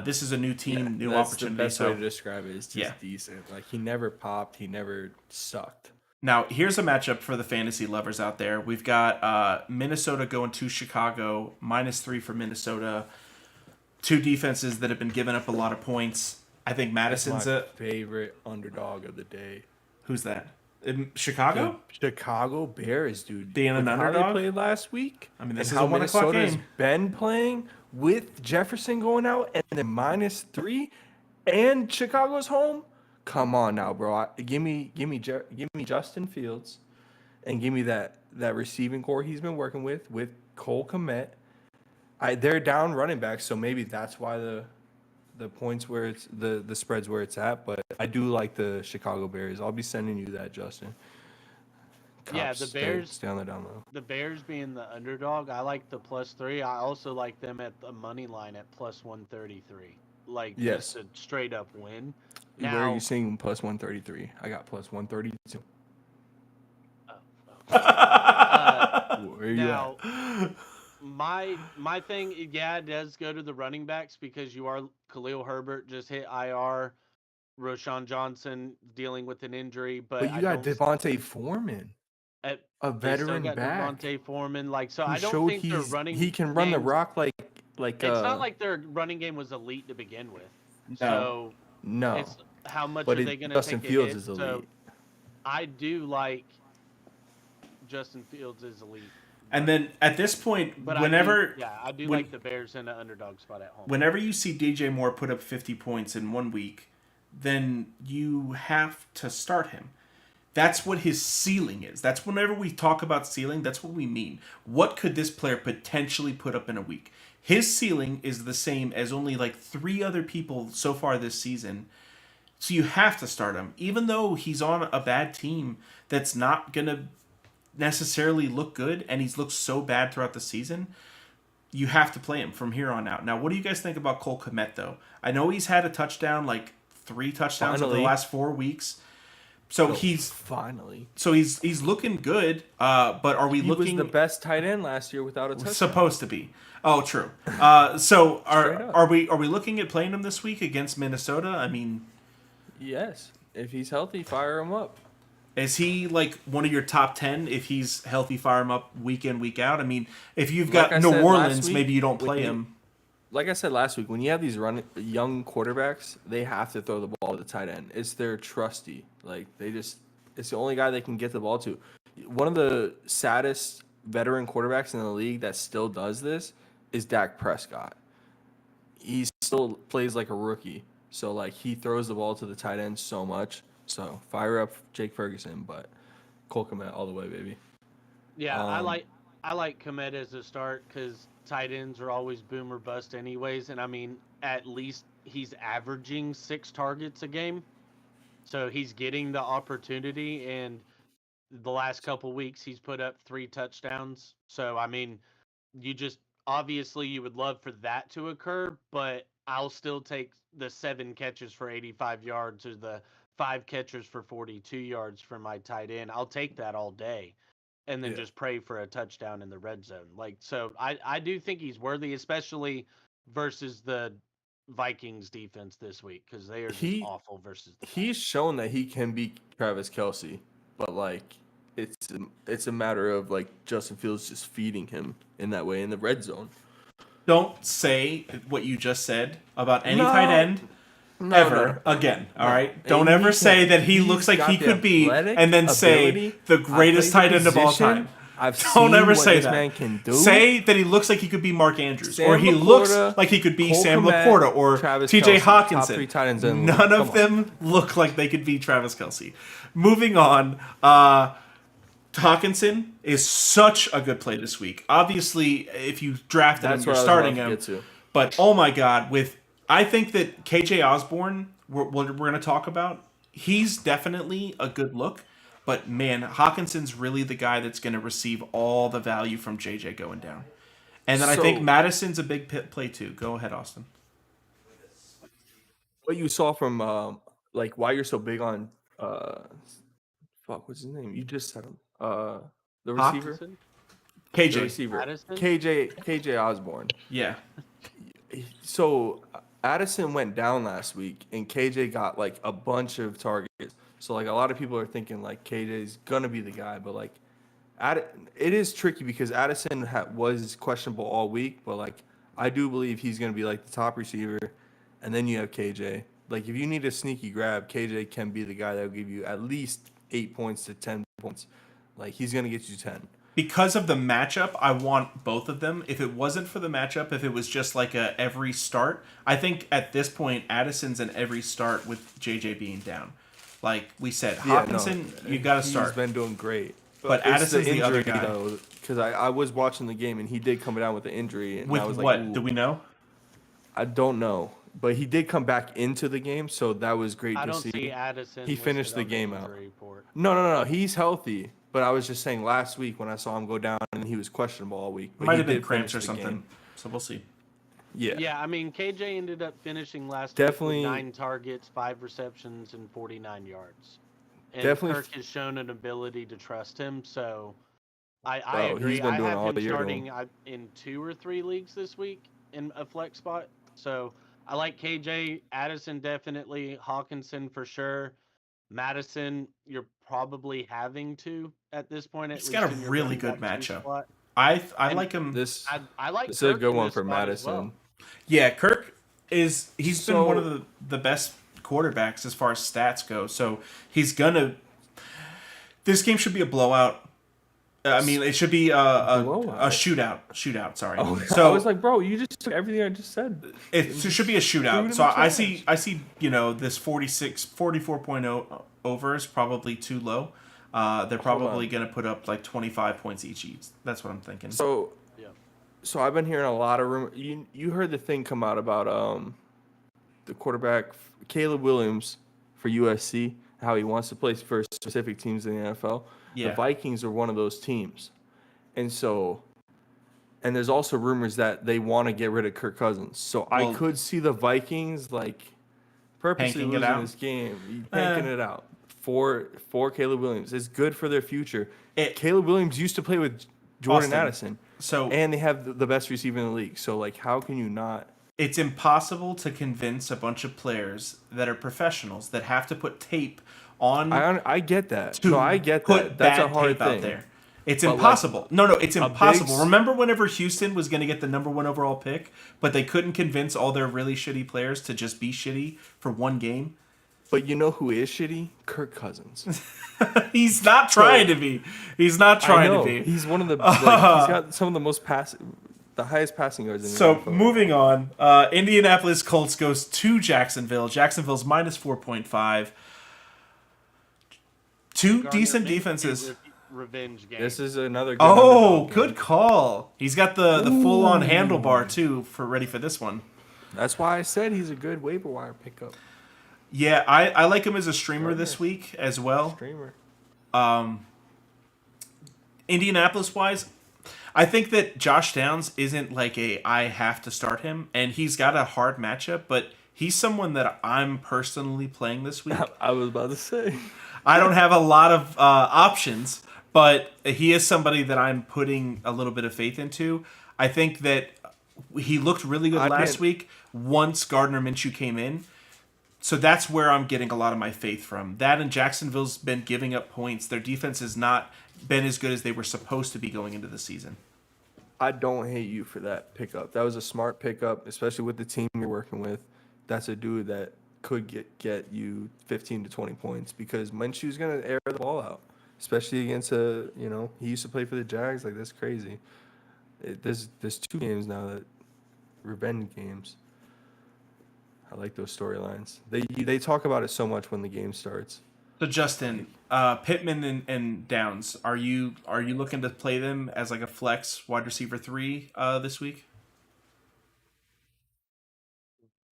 This is a new team, new opportunity. The best way to describe it is just decent. Like, he never popped, he never sucked. Now, here's a matchup for the fantasy lovers out there. We've got Minnesota going to Chicago, -3 for Minnesota. Two defenses that have been giving up a lot of points. I think Madison's That's my favorite underdog of the day. Who's that? In Chicago? The Chicago Bears, dude. Being an underdog? How they played last week. I mean, this and is how a 1 o'clock Minnesota's game. been playing with Jefferson going out and then -3 and Chicago's home. Come on now, bro. Give me Justin Fields and give me that receiving core he's been working with Cole Kmet. They're down running backs, so maybe that's why the points where it's the spreads where it's at. But I do like the Chicago Bears. I'll be sending you that, Justin. The Bears. Stay on the down low. The Bears being the underdog, I like the +3. I also like them at the money line at +133. Just a straight up win. Where are you seeing +133? I got +132. Where you Now, at? my thing, yeah, it does go to the running backs because you are Khalil Herbert just hit IR, Roshan Johnson dealing with an injury, but But you I got don't. Devontae Foreman, At, a they still veteran got back Devontae Foreman, like so. who I don't showed think their running he can run the games. rock like It's not like their running game was elite to begin with. No. So no, it's how much but are they going to Justin take a Fields hit? is So elite. I do like Justin Fields is elite. And then at this point, But whenever I do when like the Bears in the underdog spot at home. whenever you see DJ Moore put up 50 points in 1 week, then you have to start him. That's what his ceiling is. That's whenever we talk about ceiling, that's what we mean. What could this player potentially put up in a week? His ceiling is the same as only like 3 other people so far this season. So you have to start him. Even though he's on a bad team that's not going to necessarily look good and he's looked so bad throughout the season, you have to play him from here on out. Now, what do you guys think about Cole Kmet, though? I know he's had a touchdown, like 3 touchdowns over the last 4 weeks. So he's looking good. But are we looking? He was the best tight end last year without a touchdown. Supposed to be. Oh, true. So are we looking at playing him this week against Minnesota? I mean, yes. If he's healthy, fire him up. is he like one of your top 10 if he's healthy? Fire him up week in, week out. I mean, if you've got New Orleans, maybe you don't play him. Like I said last week, when you have these young quarterbacks, they have to throw the ball to the tight end. It's their trusty. Like it's the only guy they can get the ball to. One of the saddest veteran quarterbacks in the league that still does this is Dak Prescott. He still plays like a rookie. So like he throws the ball to the tight end so much. So fire up Jake Ferguson, but Cole Kmet all the way, baby. Yeah, I like Kmet as a start because tight ends are always boom or bust anyways, and I mean at least he's averaging 6 targets a game, so he's getting the opportunity. And the last couple weeks he's put up 3 touchdowns. So I mean, you just obviously you would love for that to occur, but I'll still take the 7 catches for 85 yards or the 5 catches for 42 yards for my tight end. I'll take that all day. And then just pray for a touchdown in the red zone. Like, so I do think he's worthy, especially versus the Vikings defense this week, because they are just awful versus the He's shown that he can beat Travis Kelce, but like it's a matter of like Justin Fields just feeding him in that way in the red zone. Don't say what you just said about any tight end ever again. All right. Don't ever say that he looks like he could be, and then say the greatest tight end of all time. Don't ever say that. Man can do. Say that he looks like he could be Mark Andrews, Sam or he Laporta, looks like he could be Cole Sam Kmet, Laporta, or Travis T.J. Kelce, top 3 Hawkinson. tight ends in the None league. of them look like they could be Travis Kelce. Moving on. Hawkinson is such a good play this week. Obviously, if you drafted him, you're starting him. But oh my God, I think that KJ Osborne, we're going to talk about, he's definitely a good look. But man, Hawkinson's really the guy that's going to receive all the value from JJ going down. And then I think Madison's a big play too. Go ahead, Austin. What you saw from like why you're so big on what's his name? You just said him. The receiver. Hawkinson? KJ. The receiver. Addison? KJ Osborne. Yeah. So Addison went down last week, and KJ got like a bunch of targets. So like a lot of people are thinking like KJ's gonna be the guy, but like, it is tricky because Addison was questionable all week. But like, I do believe he's gonna be like the top receiver, and then you have KJ. Like if you need a sneaky grab, KJ can be the guy that will give you at least 8 points to 10 points. Like he's gonna get you 10. Because of the matchup, I want both of them. If it wasn't for the matchup, if it was just like a every start, I think at this point Addison's an every start with JJ being down. Like we said, Hawkinson, you got to start. He's been doing great. But Addison's the other guy. Because I was watching the game and he did come down with an injury. And with I was what? Like, do we know? I don't know. But he did come back into the game, so that was great to see. I don't see Addison. He finished the game out. Report. No. He's healthy. But I was just saying last week when I saw him go down and he was questionable all week. But Might have been cramps or something. Game. So we'll see. Yeah, I mean, KJ ended up finishing last week with 9 targets, 5 receptions, and 49 yards. And Kirk has shown an ability to trust him, so I Bro, agree. he's been I doing have all him year. starting in 2 or 3 leagues this week in a flex spot. So I like KJ, Addison definitely, Hawkinson for sure. Madison, you're probably having to at this point, at He's got a least in your really running good back 2 matchup. spot. I And like him. This I like this is a Kirk good in one this for spot as well. Madison. Yeah, Kirk he's been one of So the best quarterbacks as far as stats go. So he's gonna. This game should be a blowout. I mean, it should be a blowout. shootout. Shootout. Sorry. Oh, I So was like, bro, you just took everything I just said. it should be a threw it shootout. in So the I trash. see this 44.0 over is probably too low. They're Hold probably on. going to put up like 25 points each. That's what I'm thinking. So Yeah. so I've been hearing a lot of rumors. You heard the thing come out about the quarterback Caleb Williams for USC, how he wants to play for specific teams in the NFL. The Yeah. Vikings are one of those teams, and there's also rumors that they want to get rid of Kirk Cousins. So I Well, could see the Vikings like purposely Panking it losing out? this game, panking Eh. it out for Caleb Williams. It's good for their future. It- Caleb Williams used to play with Jordan Austin. Addison. So And they have the best receiver in the league. So, like, how can you not? it's impossible to convince a bunch of players that are professionals that have to put tape on I get that. to No, I get put that. That's a bad hard tape thing. out there. It's But, like, impossible. No, it's a big impossible. s- Remember whenever Houston was going to get the number 1 overall pick, but they couldn't convince all their really shitty players to just be shitty for one game? But you know who is shitty? Kirk Cousins. He's not trying to be. He's not I trying know. to be. He's one of the. Like, he's got some of the the highest passing yards in the So NFL. moving on, Indianapolis Colts goes to Jacksonville. Jacksonville's minus 4.5. Two Gardner decent Minshew defenses. Revenge game. This is another good Oh, underdog good game. call. He's got the full on handlebar too for ready for this one. That's why I said he's a good waiver wire pickup. Yeah, I like him as a streamer this week as well. Streamer. Indianapolis wise, I think that Josh Downs isn't like I have to start him, and he's got a hard matchup, but he's someone that I'm personally playing this week. I was about to say. I don't have a lot of options, but he is somebody that I'm putting a little bit of faith into. I think that he looked really good last week once Gardner Minshew came in. So that's where I'm getting a lot of my faith from. That and Jacksonville's been giving up points. Their defense has not been as good as they were supposed to be going into the season. I don't hate you for that pickup. That was a smart pickup, especially with the team you're working with. That's a dude that could get you 15 to 20 points because Minshew's going to air the ball out, especially against he used to play for the Jags. Like, that's crazy. There's 2 games now that revenge games. I like those storylines. They talk about it so much when the game starts. So Justin, Pittman and Downs, are you looking to play them as like a flex wide receiver 3 this week?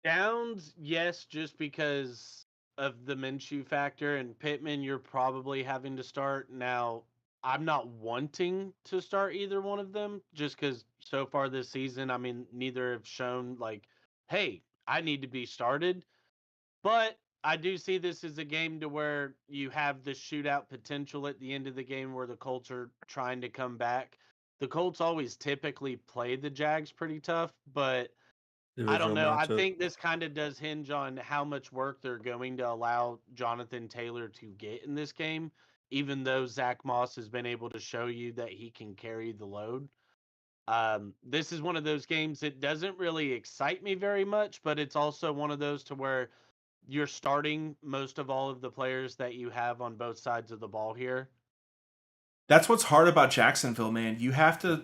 Downs, yes, just because of the Minshew factor, and Pittman, you're probably having to start. Now, I'm not wanting to start either one of them, just because so far this season, I mean, neither have shown like, hey, I need to be started. But I do see this as a game to where you have the shootout potential at the end of the game where the Colts are trying to come back. The Colts always typically play the Jags pretty tough, but I don't know. I think this kind of does hinge on how much work they're going to allow Jonathan Taylor to get in this game, even though Zach Moss has been able to show you that he can carry the load. This is one of those games that doesn't really excite me very much, but it's also one of those to where you're starting most of all of the players that you have on both sides of the ball here. That's what's hard about Jacksonville, man. You have to.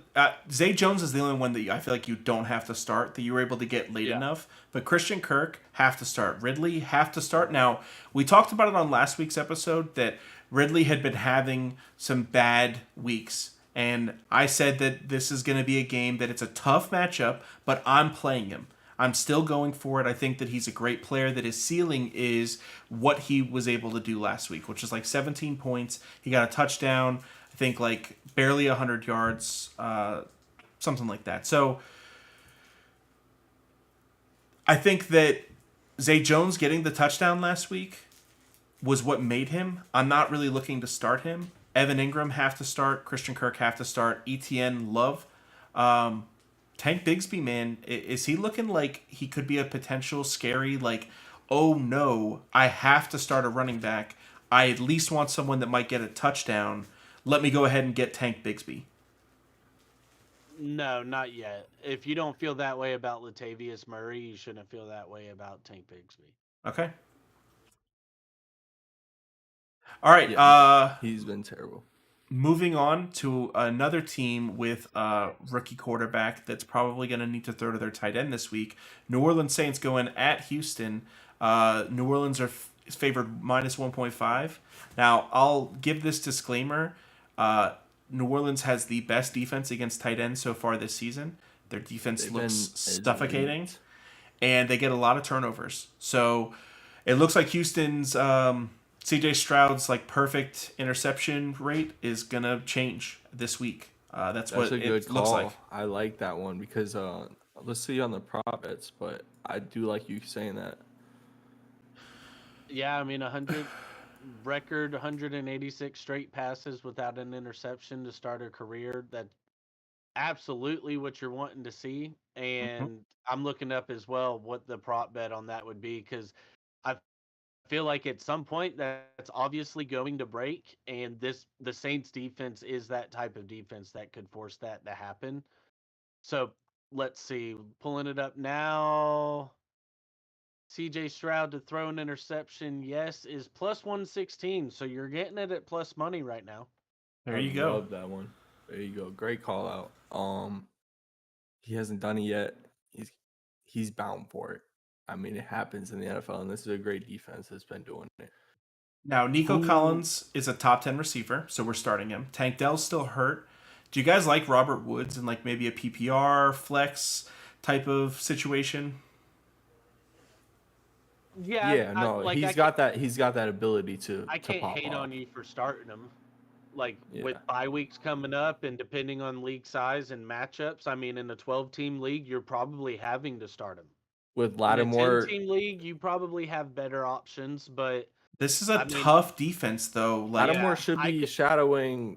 Zay Jones is the only one that I feel like you don't have to start, that you were able to get late enough. But Christian Kirk have to start. Ridley have to start. Now, we talked about it on last week's episode that Ridley had been having some bad weeks. And I said that this is going to be a game that it's a tough matchup, but I'm playing him. I'm still going for it. I think that he's a great player, that his ceiling is what he was able to do last week, which is like 17 points. He got a touchdown. I think like barely 100 yards, something like that. So I think that Zay Jones getting the touchdown last week was what made him. I'm not really looking to start him. Evan Ingram have to start. Christian Kirk have to start. ETN Love. Um, Tank Bigsby, man, is he looking like he could be a potential scary, like, oh no, I have to start a running back. I at least want someone that might get a touchdown. Let me go ahead and get Tank Bigsby. No, not yet. If you don't feel that way about Latavius Murray, you shouldn't feel that way about Tank Bigsby. Okay. All right. Yeah, he's been terrible. Moving on to another team with a rookie quarterback that's probably going to need to throw to their tight end this week. New Orleans Saints going at Houston. New Orleans are favored minus 1.5. Now, I'll give this disclaimer. New Orleans has the best defense against tight ends so far this season. Their defense looks suffocating, and they get a lot of turnovers. So it looks like Houston's CJ Stroud's like perfect interception rate is gonna change this week. That's what a good it call. looks like. I like that one because let's see on the prop bets, but I do like you saying that. Yeah, I mean, 186 straight passes without an interception to start a career. That's absolutely what you're wanting to see. And I'm looking up as well what the prop bet on that would be, because I feel like at some point that's obviously going to break, and the Saints defense is that type of defense that could force that to happen. So let's see, pulling it up now. CJ Stroud to throw an interception, yes, is plus 116. So you're getting it at plus money right now. There you I go. love that one. There you go. Great call out. He hasn't done it yet. He's bound for it. I mean, it happens in the NFL, and this is a great defense that's been doing it. Now, Nico Collins is a top 10 receiver, so we're starting him. Tank Dell's still hurt. Do you guys like Robert Woods in like maybe a PPR flex type of situation? Yeah, no, he's got that ability to. I can't pop hate off. on you for starting him. Like Yeah. with bye weeks coming up, and depending on league size and matchups, I mean, in a 12-team league, you're probably having to start him. With Lattimore, in a 10-team league, you probably have better options, but this is a tough defense, though. Like, Lattimore should be shadowing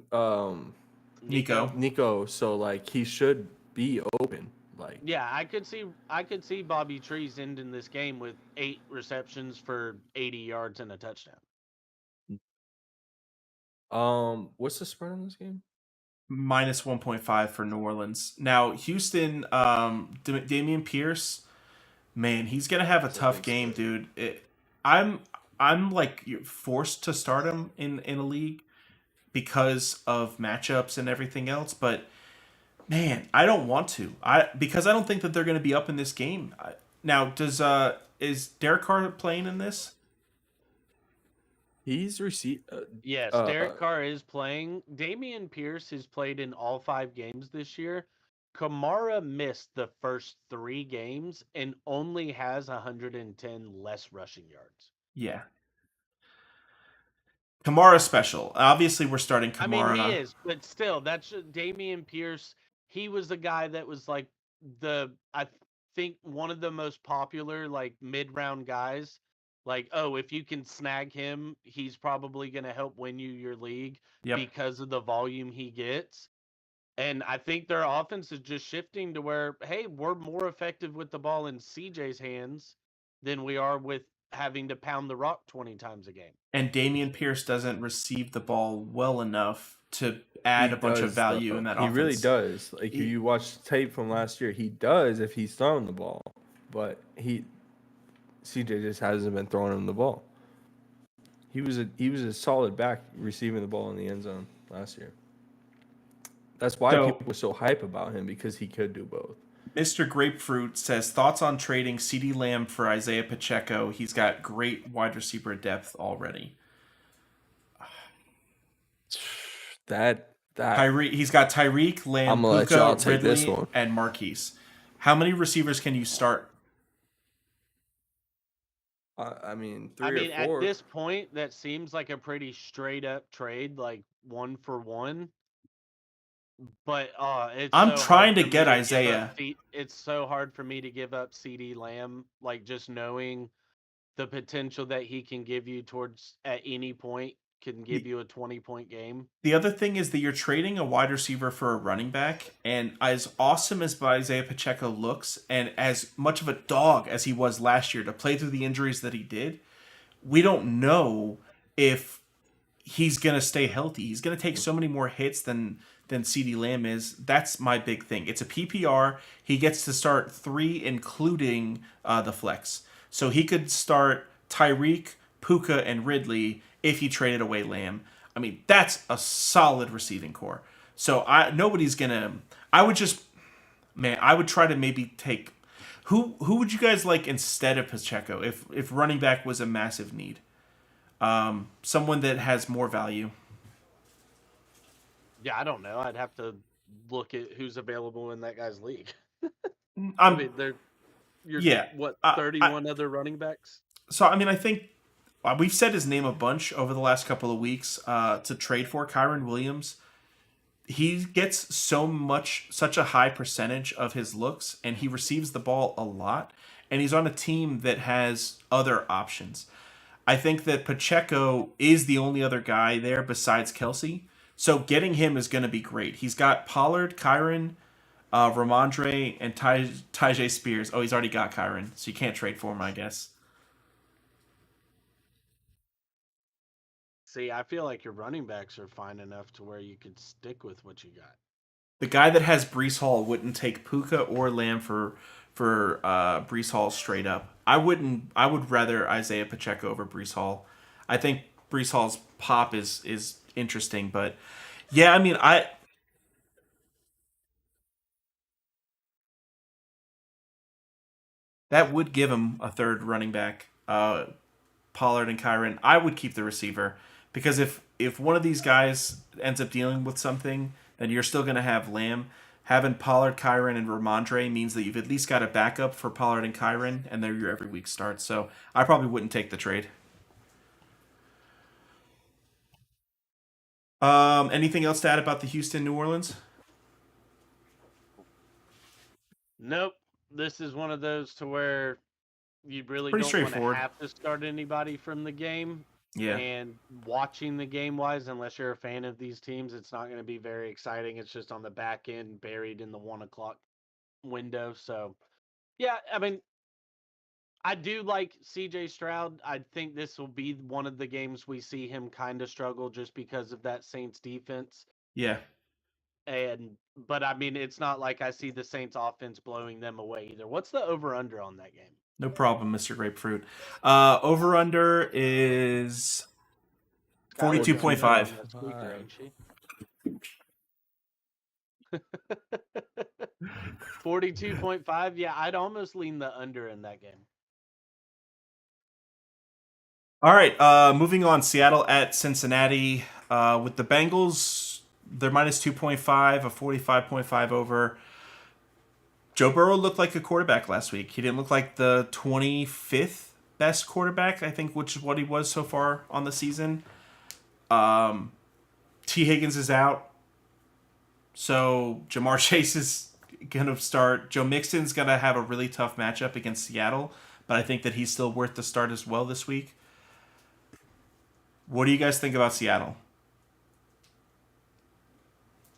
Nico, so like he should be open. Like, yeah, I could see Bobby Trees ending this game with 8 receptions for 80 yards and a touchdown. what's the spread on this game? minus 1.5 for New Orleans. Now, Houston, Damian Pierce, man, he's gonna have a tough game, dude. I'm like forced to start him in a league because of matchups and everything else, but man, I don't want to. Because I don't think that they're going to be up in this game. Now, is Derek Carr playing in this? He's received. Yes, Derek Carr is playing. Damian Pierce has played in all 5 games this year. Kamara missed the first 3 games and only has 110 less rushing yards. Yeah. Kamara special. Obviously, we're starting Kamara. I mean, he is, but still, that's Damian Pierce. He was the guy that was like I think one of the most popular like mid-round guys. Like, oh, if you can snag him, he's probably going to help win you your league because of the volume he gets. And I think their offense is just shifting to where, hey, we're more effective with the ball in CJ's hands than we are with having to pound the rock 20 times a game. And Damian Pierce doesn't receive the ball well enough to add a bunch of value in that offense. He really does. Like, if you watch tape from last year, he does if he's throwing the ball. But CJ just hasn't been throwing him the ball. He was a solid back receiving the ball in the end zone last year. That's why people were so hype about him, because he could do both. Mr. Grapefruit says, thoughts on trading CeeDee Lamb for Isaiah Pacheco? He's got great wide receiver depth already. He's got Tyreek, Lamb, Puka, Ridley, and Marquise. How many receivers can you start? I mean, 3 or 4. At this point, that seems like a pretty straight up trade, like 1 for 1. But I'm trying to get Isaiah. It's so hard for me to give up CeeDee Lamb, like just knowing the potential that he can give you towards at any point can give you a 20-point game. The other thing is that you're trading a wide receiver for a running back, and as awesome as Isaiah Pacheco looks, and as much of a dog as he was last year to play through the injuries that he did, we don't know if he's gonna stay healthy. He's gonna take so many more hits than CeeDee Lamb is. That's my big thing. It's a PPR. He gets to start 3, including the flex. So he could start Tyreek, Puka, and Ridley if he traded away Lamb. I mean, that's a solid receiving core. So nobody's gonna. I would just, man, I would try to maybe take. Who would you guys like instead of Pacheco if running back was a massive need? Someone that has more value. Yeah, I don't know. I'd have to look at who's available in that guy's league. I mean, you're yeah. what, I- 31 other running backs? So I mean, I think we've said his name a bunch over the last couple of weeks to trade for Kyron Williams. He gets such a high percentage of his looks, and he receives the ball a lot, and he's on a team that has other options. I think that Pacheco is the only other guy there besides Kelsey. So getting him is going to be great. He's got Pollard, Kyron, Ramondre, and Tajay Spears. Oh, he's already got Kyron, so you can't trade for him, I guess. See, I feel like your running backs are fine enough to where you could stick with what you got. The guy that has Brees Hall wouldn't take Puka or Lamb for Brees Hall straight up. I wouldn't. I would rather Isaiah Pacheco over Brees Hall. I think Brees Hall's pop is interesting, but yeah, I mean, that would give him a third running back. Pollard and Kyron. I would keep the receiver because if one of these guys ends up dealing with something, then you're still going to have Lamb. Having Pollard, Kyron, and Ramondre means that you've at least got a backup for Pollard and Kyron, and they're your every week starts. So I probably wouldn't take the trade. Anything else to add about the Houston New Orleans? Nope. This is one of those to where you really Pretty don't want to straightforward. have to start anybody from the game. Yeah. And watching the game wise, unless you're a fan of these teams, it's not going to be very exciting. It's just on the back end, buried in the 1 o'clock window. So, yeah, I mean, I do like CJ Stroud. I think this will be one of the games we see him kind of struggle just because of that Saints defense. Yeah. But I mean, it's not like I see the Saints offense blowing them away either. What's the over under on that game? No problem, Mr. Grapefruit. Over under is 42.5. 42.5. Yeah, I'd almost lean the under in that game. All right, moving on. Seattle at Cincinnati. With the Bengals, they're minus 2.5, a 45.5 over. Joe Burrow looked like a quarterback last week. He didn't look like the 25th best quarterback, I think, which is what he was so far on the season. T. Higgins is out. So Jamar Chase is going to start. Joe Mixon's going to have a really tough matchup against Seattle, but I think that he's still worth the start as well this week. What do you guys think about Seattle?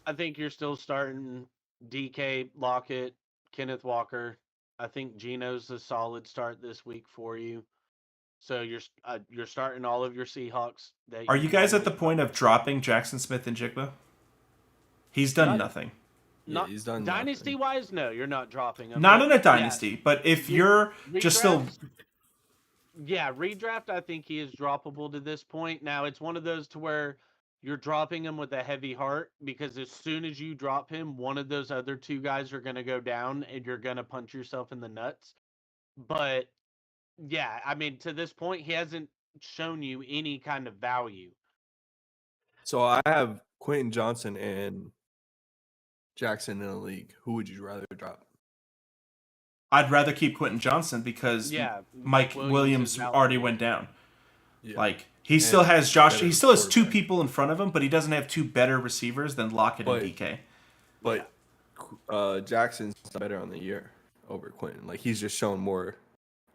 I think you're still starting DK, Lockett, Kenneth Walker. I think Geno's a solid start this week for you. So you're starting all of your Seahawks. Are you guys at the point of dropping Jackson Smith and Jigba? He's done nothing. Yeah, he's done dynasty nothing. wise, no, you're not dropping him. Not in a dynasty, but if you're just still. Yeah, redraft, I think he is droppable to this point. Now, it's one of those to where you're dropping him with a heavy heart because as soon as you drop him, one of those other two guys are going to go down and you're going to punch yourself in the nuts. But, yeah, I mean, to this point, he hasn't shown you any kind of value. So I have Quentin Johnson and Jackson in the league. Who would you rather drop? I'd rather keep Quentin Johnson because Mike Williams already went down. Yeah. Like he still has Josh. He still has two people in front of him, but he doesn't have two better receivers than Lockett and DK. But Jackson's better on the year over Quentin. Like he's just shown more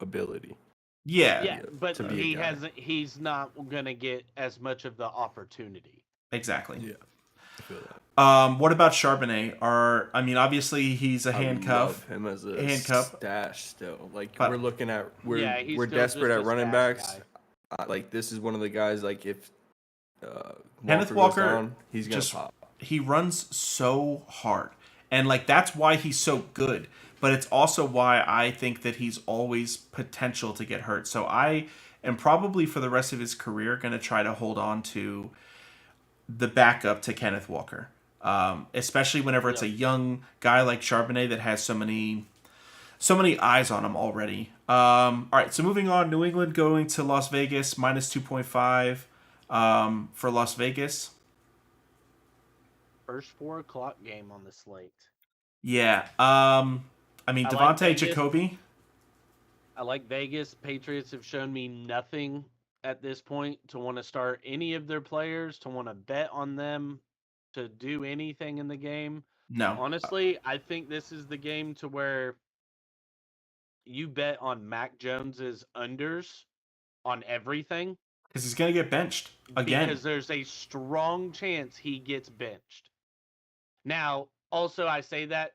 ability. Yeah, Yeah, but to be a he guy. hasn't. He's not gonna get as much of the opportunity. exactly. Yeah, I feel that. What about Charbonnet? I mean, obviously he's a I love handcuff, him as a handcuff, stash still. Like we're but looking at Yeah, he's we're still desperate just at a running stash backs. guy. Like this is one of the guys. Like if Kenneth Walker goes Walker down, he's gonna just pop. he runs so hard. And like that's why he's so good, but it's also why I think that he's always potential to get hurt. So I am probably for the rest of his career going to try to hold on to the backup to Kenneth Walker. Especially whenever it's Yep. a young guy like Charbonnet that has so many eyes on him already. All right, so moving on, New England going to Las Vegas minus 2.5 for Las Vegas. First 4 o'clock game on the slate. Yeah. I mean, I like Devontae Vegas. Jacoby. I like Vegas. Patriots have shown me nothing at this point to want to start any of their players, to want to bet on them, to do anything in the game. No, Honestly, I think this is the game to where you bet on Mac Jones's unders on everything because he's gonna get benched again. because there's a strong chance he gets benched. Now, also I say that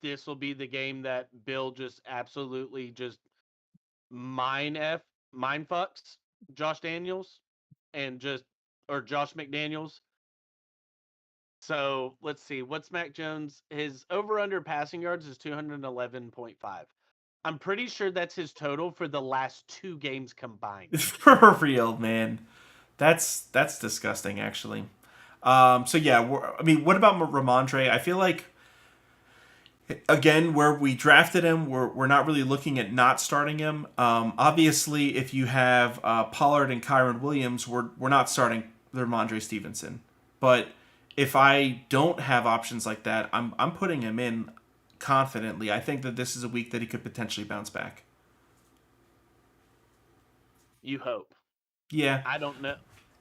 this will be the game that Bill just absolutely just mind fucks Josh Daniels and just or Josh McDaniels. So let's see. What's Mac Jones? His over under passing yards is 211.5. I'm pretty sure that's his total for the last 2 games combined. For real, man. That's disgusting, actually. So yeah, I mean, what about Ramondre? I feel like again, where we drafted him, we're not really looking at not starting him. Obviously, if you have Pollard and Kyron Williams, we're not starting Ramondre Stevenson. But if I don't have options like that, I'm putting him in confidently. I think that this is a week that he could potentially bounce back. You hope. Yeah, I don't know.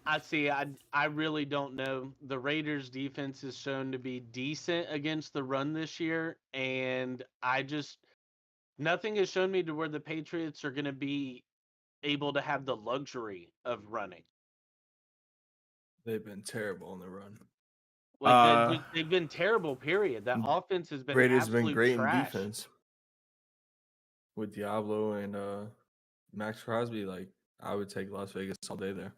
I see. I really don't know. The Raiders' defense is shown to be decent against the run this year, and I just nothing has shown me to where the Patriots are going to be able to have the luxury of running. They've been terrible on the run. Like uh, they've been terrible. Period. That offense has been Raiders have been absolute great in trash. defense with Diablo and Max Crosby. Like I would take Las Vegas all day there.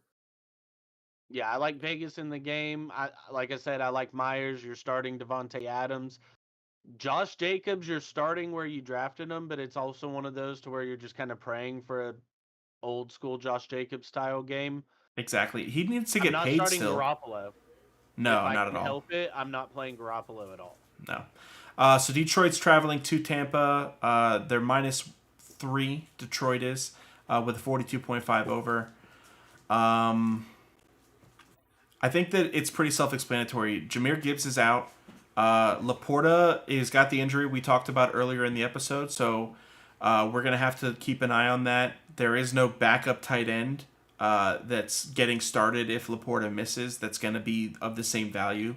Yeah, I like Vegas in the game. Like I said, I like Myers. You're starting Devontae Adams. Josh Jacobs, you're starting where you drafted him, but it's also one of those to where you're just kind of praying for a old school Josh Jacobs style game. exactly. He needs to I'm get not paid starting still. Garoppolo. If No, I not can at all. help it, I'm not playing Garoppolo at all. No. So Detroit's traveling to Tampa. They're -3. Detroit is with a 42.5 over. I think that it's pretty self-explanatory. Jameer Gibbs is out. Laporta is got the injury we talked about earlier in the episode, so we're gonna have to keep an eye on that. There is no backup tight end that's getting started if Laporta misses. That's gonna be of the same value.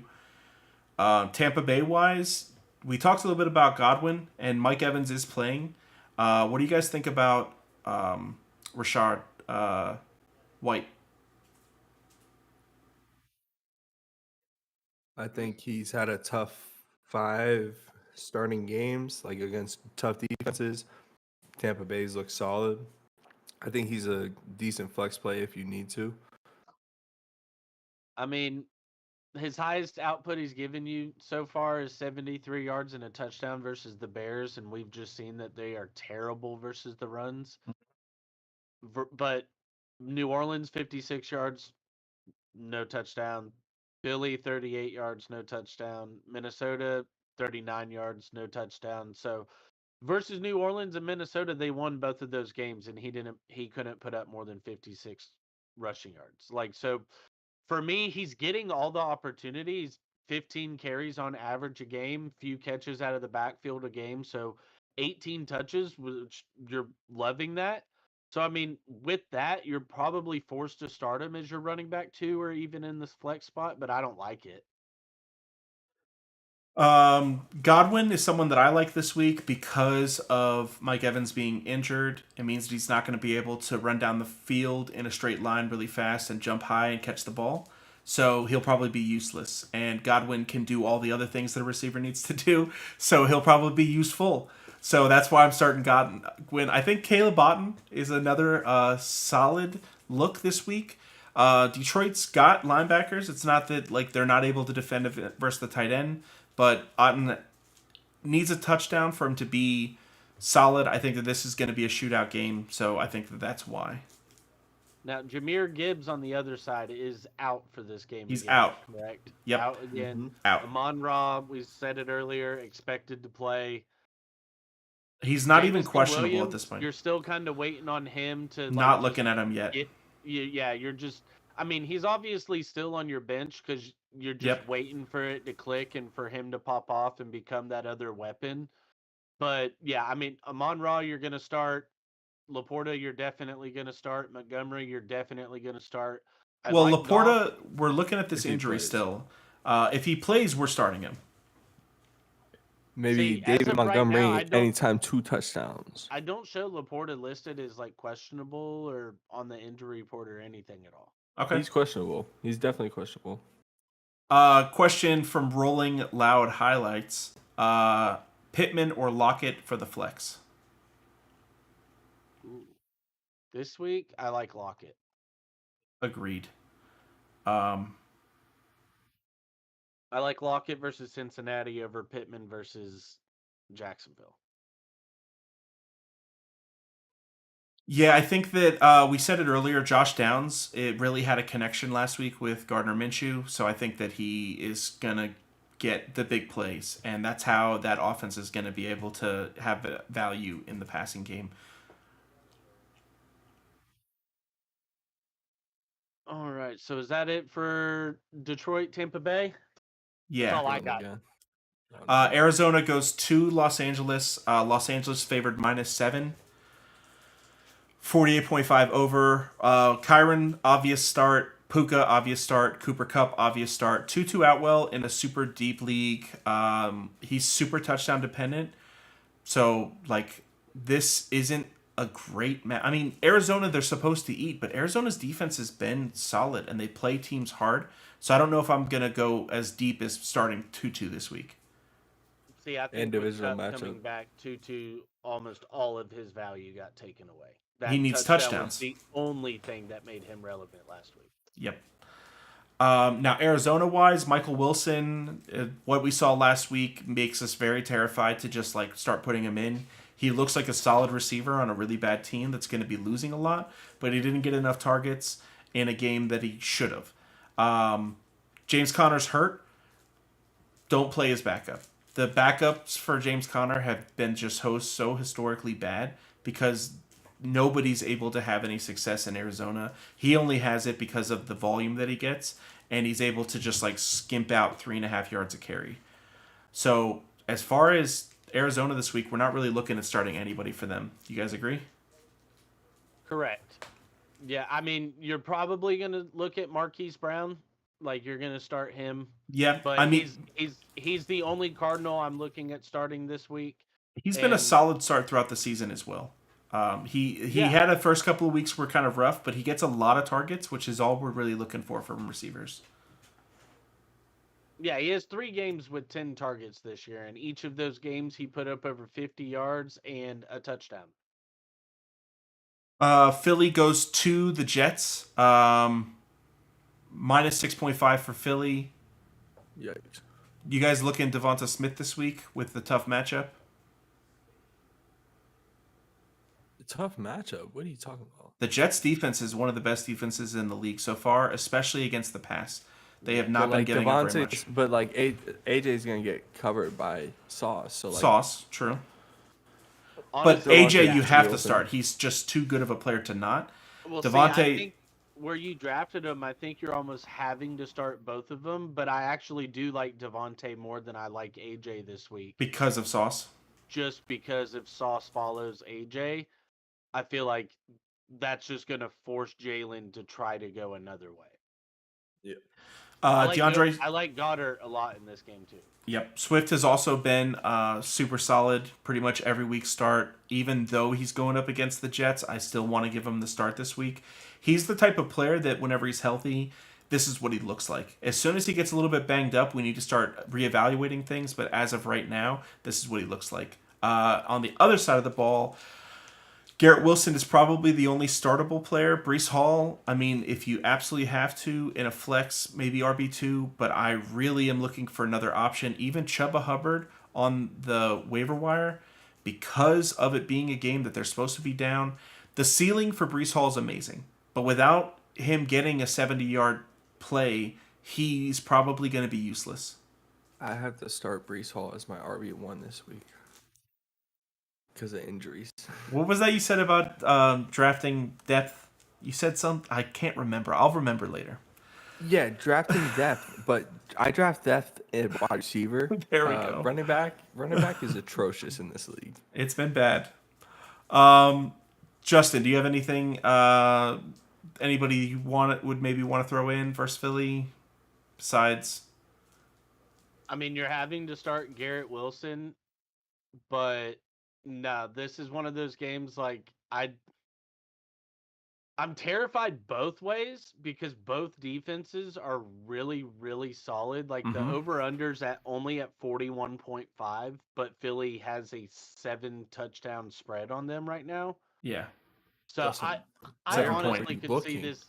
Tampa Bay wise, we talked a little bit about Godwin and Mike Evans is playing. What do you guys think about Rashard White? I think he's had a tough 5 starting games, like against tough defenses. Tampa Bay's look solid. I think he's a decent flex play if you need to. I mean, his highest output he's given you so far is 73 yards and a touchdown versus the Bears, and we've just seen that they are terrible versus the runs. But New Orleans 56 yards, no touchdown. Philly 38 yards, no touchdown. Minnesota 39 yards, no touchdown. So versus New Orleans and Minnesota, they won both of those games, and he couldn't put up more than 56 rushing yards. Like so, for me, he's getting all the opportunities. 15 carries on average a game, few catches out of the backfield a game. So 18 touches, which you're loving that. So, I mean, with that, you're probably forced to start him as your running back too, or even in this flex spot, but I don't like it. Godwin is someone that I like this week because of Mike Evans being injured. It means that he's not going to be able to run down the field in a straight line really fast and jump high and catch the ball. So he'll probably be useless. And Godwin can do all the other things that a receiver needs to do. So he'll probably be useful. So that's why I'm starting Godwin. I think Caleb Otten is another solid look this week. Detroit's got linebackers. It's not that like they're not able to defend versus the tight end, but Otten needs a touchdown for him to be solid. I think that this is going to be a shootout game, so I think that that's why. Now, Jahmyr Gibbs on the other side is out for this game. He's again, out. Correct? Yep. Out again. Out. Amon-Ra, we said it earlier, expected to play. He's not even Jameson questionable Williams, at this point. You're still kind of waiting on him to Not looking at him yet. Yeah, you're just. I mean, he's obviously still on your bench because you're just waiting for it to click and for him to pop off and become that other weapon. But yeah, I mean, Amon-Ra, you're going to start. Laporta, you're definitely going to start. Montgomery, you're definitely going to start. Laporta, we're looking at this injury plays. still. If he plays, we're starting him. Maybe David Montgomery anytime 2 touchdowns. I don't show Laporta listed as like questionable or on the injury report or anything at all. Okay. He's questionable. He's definitely questionable. Question from Rolling Loud Highlights. Pittman or Lockett for the flex? Ooh. This week, I like Lockett. Agreed. I like Lockett versus Cincinnati over Pittman versus Jacksonville. Yeah, I think that we said it earlier. Josh Downs, it really had a connection last week with Gardner Minshew, so I think that he is gonna get the big plays, and that's how that offense is gonna be able to have value in the passing game. All right, so is that it for Detroit, Tampa Bay? Yeah. That's all I got. Arizona goes to Los Angeles. Los Angeles favored -7. 48.5 over. Kyron, obvious start. Puka, obvious start. Cooper Kupp, obvious start. Tutu Atwell in a super deep league. He's super touchdown dependent. So, like, this isn't a great match. I mean, Arizona, they're supposed to eat, but Arizona's defense has been solid, and they play teams hard. So I don't know if I'm going to go as deep as starting Tutu this week. See, I think divisional matchup coming matchup. back, Tutu, almost all of his value got taken away. He needs touchdown was touchdowns. the only thing that made him relevant last week. Yep. Now, Arizona-wise, Michael Wilson, what we saw last week makes us very terrified to just like start putting him in. He looks like a solid receiver on a really bad team that's going to be losing a lot, but he didn't get enough targets in a game that he should have. James Conner's hurt. Don't play his backup. The backups for James Conner have been just so historically bad because nobody's able to have any success in Arizona. He only has it because of the volume that he gets, and he's able to just like skimp out 3.5 yards a carry. So as far as Arizona this week, we're not really looking at starting anybody for them. You guys agree? Correct. Yeah, I mean, you're probably going to look at Marquise Brown. Like, you're going to start him. Yeah, But I mean, he's the only Cardinal I'm looking at starting this week. He's been a solid start throughout the season as well. He had a first couple of weeks were kind of rough, but he gets a lot of targets, which is all we're really looking for from receivers. Yeah, he has 3 games with 10 targets this year, and each of those games he put up over 50 yards and a touchdown. Philly goes to the Jets. -6.5 for Philly. Yikes. You guys looking Devonta Smith this week with the tough matchup? Tough matchup. What are you talking about? The Jets defense is one of the best defenses in the league so far, especially against the pass. They have not been giving up very much. But like AJ's gonna get covered by Sauce. So like, Sauce, true. Honestly, But AJ, yeah, you have to open. start. He's just too good of a player to not. Well, Devontae, see, I think where you drafted him, I think you're almost having to start both of them. But I actually do like Devontae more than I like AJ this week. because of Sauce. Just because if Sauce follows AJ, I feel like that's just going to force Jalen to try to go another way. Yeah. DeAndre. I like Goddard a lot in this game too. Yep. Swift has also been super solid pretty much every week start. Even though he's going up against the Jets, I still want to give him the start this week. He's the type of player that whenever he's healthy, this is what he looks like. As soon as he gets a little bit banged up, we need to start reevaluating things. But as of right now, this is what he looks like. On the other side of the ball, Garrett Wilson is probably the only startable player. Brees Hall, I mean, if you absolutely have to in a flex, maybe RB2, but I really am looking for another option. Even Chuba Hubbard on the waiver wire, because of it being a game that they're supposed to be down. The ceiling for Brees Hall is amazing, but without him getting a 70-yard play, he's probably going to be useless. I have to start Brees Hall as my RB1 this week because of injuries. What was that you said about drafting depth? You said something. I can't remember. I'll remember later. Yeah, drafting depth, but I draft depth in wide receiver. There we go. Running back is atrocious in this league. It's been bad. Justin, do you have anything? Anybody you would maybe want to throw in versus Philly? Besides, I mean, you're having to start Garrett Wilson, but no, this is one of those games like I'm terrified both ways because both defenses are really, really solid. Like the over-under's only at 41.5, but Philly has a 7 touchdown spread on them right now. yeah. So I honestly could see this.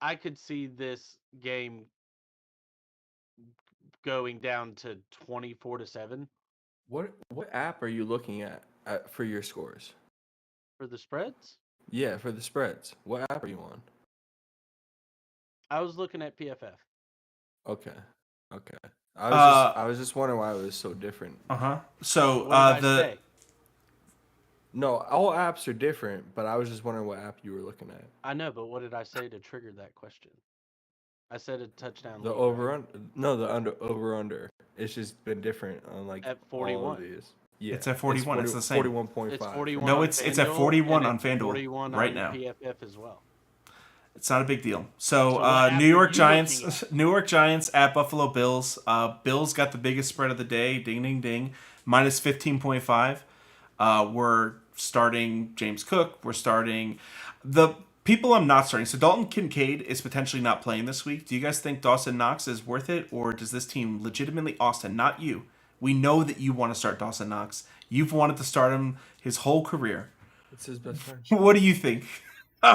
I could see this game going down to 24-7. What app are you looking at for your scores? For the spreads? Yeah, for the spreads. What app are you on? I was looking at PFF. Okay. I was just wondering why it was so different. So What did I say? No, all apps are different, but I was just wondering what app you were looking at. I know, but what did I say to trigger that question? I said a touchdown. The lead, over right? under. No, the over under. It's just been different on like At all 41. of these. Yeah, It's at 41. It's the same. 41.5. It's 41. No, on it's at FanDuel, 41 and on it's FanDuel 41 right on now. PFF as well. It's not a big deal. So, what app New York are you Giants, looking New York Giants at Buffalo Bills. Bills got the biggest spread of the day. Ding, ding, ding. Minus 15.5. We're starting James Cook. We're starting the people I'm not starting. So Dalton Kincaid is potentially not playing this week. Do you guys think Dawson Knox is worth it, or does this team legitimately, Austin, not you? We know that you want to start Dawson Knox. You've wanted to start him his whole career. It's his best friend. What do you think?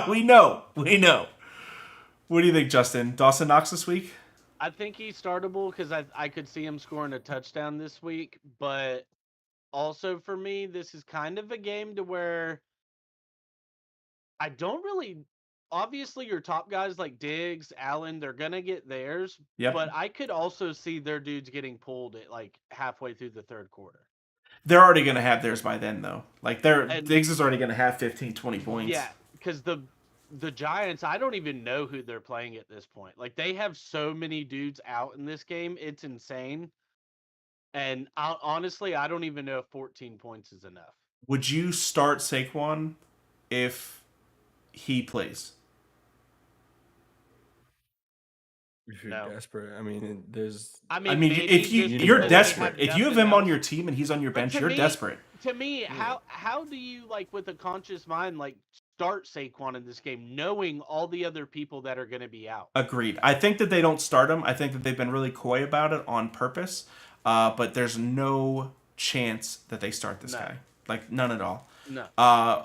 We know. What do you think, Justin? Dawson Knox this week? I think he's startable because I could see him scoring a touchdown this week. But also for me, this is kind of a game to where I don't really. Obviously, your top guys like Diggs, Allen, they're gonna get theirs. Yep. But I could also see their dudes getting pulled at like halfway through the third quarter. They're already going to have theirs by then, though. Like, Diggs is already going to have 15, 20 points. Yeah, because the Giants, I don't even know who they're playing at this point. Like, they have so many dudes out in this game. It's insane. And honestly, I don't even know if 14 points is enough. Would you start Saquon if he plays? If you're No. desperate, I mean, there's. I mean, maybe if just you're because they desperate, have if you have nothing him on else. your team and he's on your But bench, to you're me- desperate. To me, how do you, like, with a conscious mind, like, start Saquon in this game, knowing all the other people that are going to be out? Agreed. I think that they don't start him. I think that they've been really coy about it on purpose. But there's no chance that they start this guy. Like, none at all. No.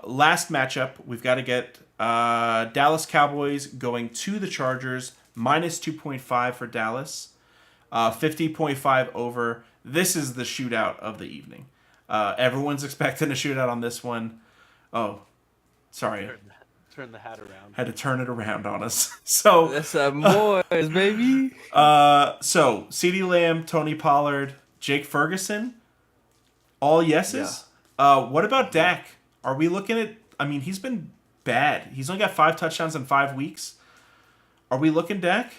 Last matchup, we've got to get Dallas Cowboys going to the Chargers, minus 2.5 for Dallas, 50.5 over. This is the shootout of the evening. Everyone's expecting a shootout on this one. Oh, sorry. Turn the hat around. Had to turn it around on us. So That's boys, baby. So CeeDee Lamb, Tony Pollard, Jake Ferguson, all yeses. What about Dak? Are we looking at? I mean, he's been bad. He's only got 5 touchdowns in 5 weeks. Are we looking Dak?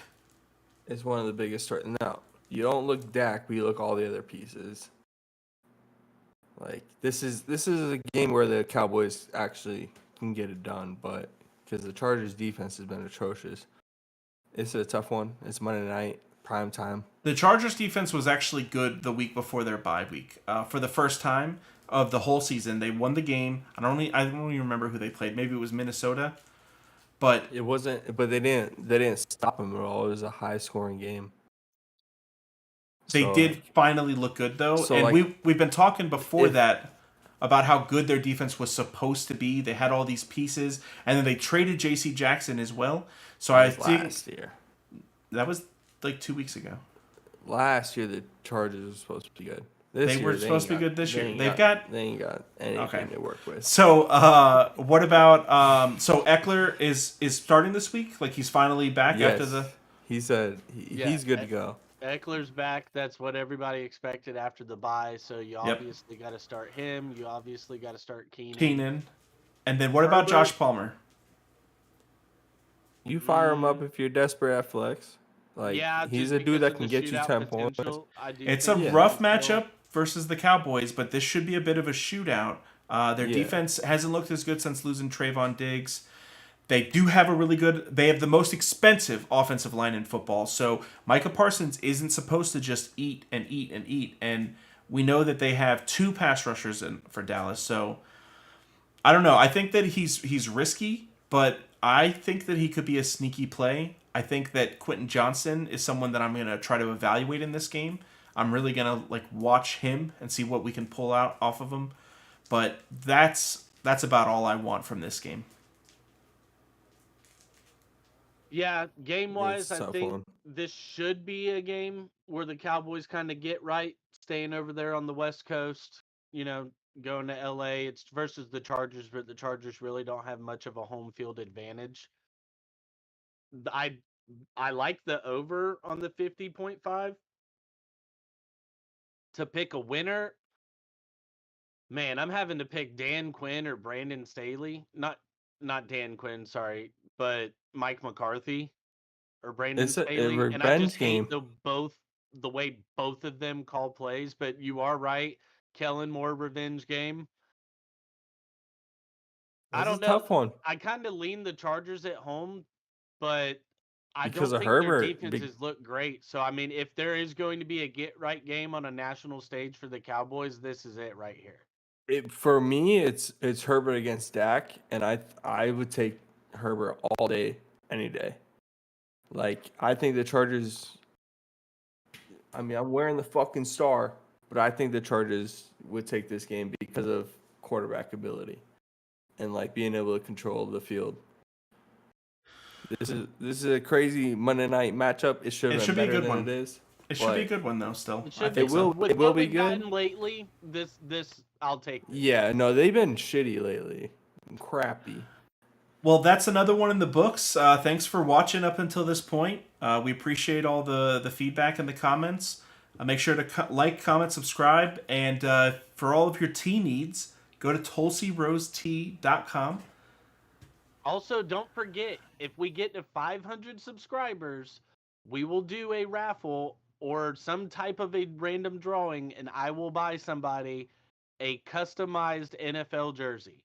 It's one of the biggest stories. No, you don't look Dak, but you look all the other pieces. Like this is a game where the Cowboys actually can get it done, but because the Chargers defense has been atrocious, It's a tough one. It's Monday night, prime time. The Chargers defense was actually good the week before their bye week. For the first time of the whole season, they won the game. I don't even remember who they played. Maybe it was Minnesota, but It wasn't, but they didn't stop them at all. It was a high scoring game. they So, did finally look good though. So, And like, we've been talking before if- that about how good their defense was supposed to be. They had all these pieces, and then they traded J.C. Jackson as well. So I think last year. that was like 2 weeks ago. Last year the Chargers were supposed to be good. They were supposed to be good this year. They ain't got anything to work with. So, what about so Eckler is starting this week? Like he's finally back after the. He said he's good to go. Eckler's back. That's what everybody expected after the bye. So you obviously got to start him. You obviously got to start Keenan. And then what about Josh Palmer? You fire him up if you're desperate at flex. Like he's a dude that can get you 10 points. It's a rough matchup versus the Cowboys, but this should be a bit of a shootout. Their defense hasn't looked as good since losing Trayvon Diggs. They do have they have the most expensive offensive line in football. So Micah Parsons isn't supposed to just eat and eat and eat. And we know that they have 2 pass rushers for Dallas. So I don't know. I think that he's risky, but I think that he could be a sneaky play. I think that Quentin Johnson is someone that I'm going to try to evaluate in this game. I'm really going to watch him and see what we can pull out off of him. But that's about all I want from this game. Yeah, game-wise, I think this should be a game where the Cowboys kind of get right, staying over there on the West Coast, going to LA. It's versus the Chargers, but the Chargers really don't have much of a home field advantage. I like the over on the 50.5. To pick a winner, man, I'm having to pick Dan Quinn or Brandon Staley. Not Dan Quinn, sorry, but Mike McCarthy or Brandon Staley. And I just hate the way both of them call plays, but you are right. Kellen Moore revenge game. I don't know. Tough one. I kind of lean the Chargers at home, but I because don't of think Herbert, their defenses look great. So, I mean, if there is going to be a get-right game on a national stage for the Cowboys, this is it right here. For me, it's Herbert against Dak, and I would take Herbert all day, any day. Like, I think the Chargers, I mean, I'm wearing the fucking star, but I think the Chargers would take this game because of quarterback ability and, being able to control the field. This is a crazy Monday night matchup. It should be a good one. It is. It should be a good one though. Still, it will be good. Lately, this I'll take. This. Yeah, no, they've been shitty lately, crappy. Well, that's another one in the books. Thanks for watching up until this point. We appreciate all the feedback and the comments. Make sure to like, comment, subscribe, and for all of your tea needs, go to TulsiRoseTea.com. Also, don't forget, if we get to 500 subscribers, we will do a raffle or some type of a random drawing, and I will buy somebody a customized NFL jersey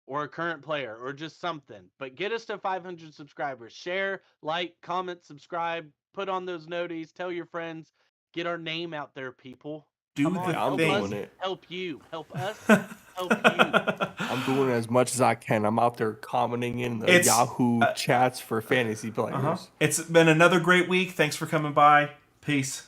or a current player or just something. But get us to 500 subscribers. Share, like, comment, subscribe, put on those noties, tell your friends, get our name out there, people. I'm doing it. Help you. Help us. Help you. I'm doing as much as I can. I'm out there commenting in the Yahoo chats for fantasy players. It's been another great week. Thanks for coming by. Peace.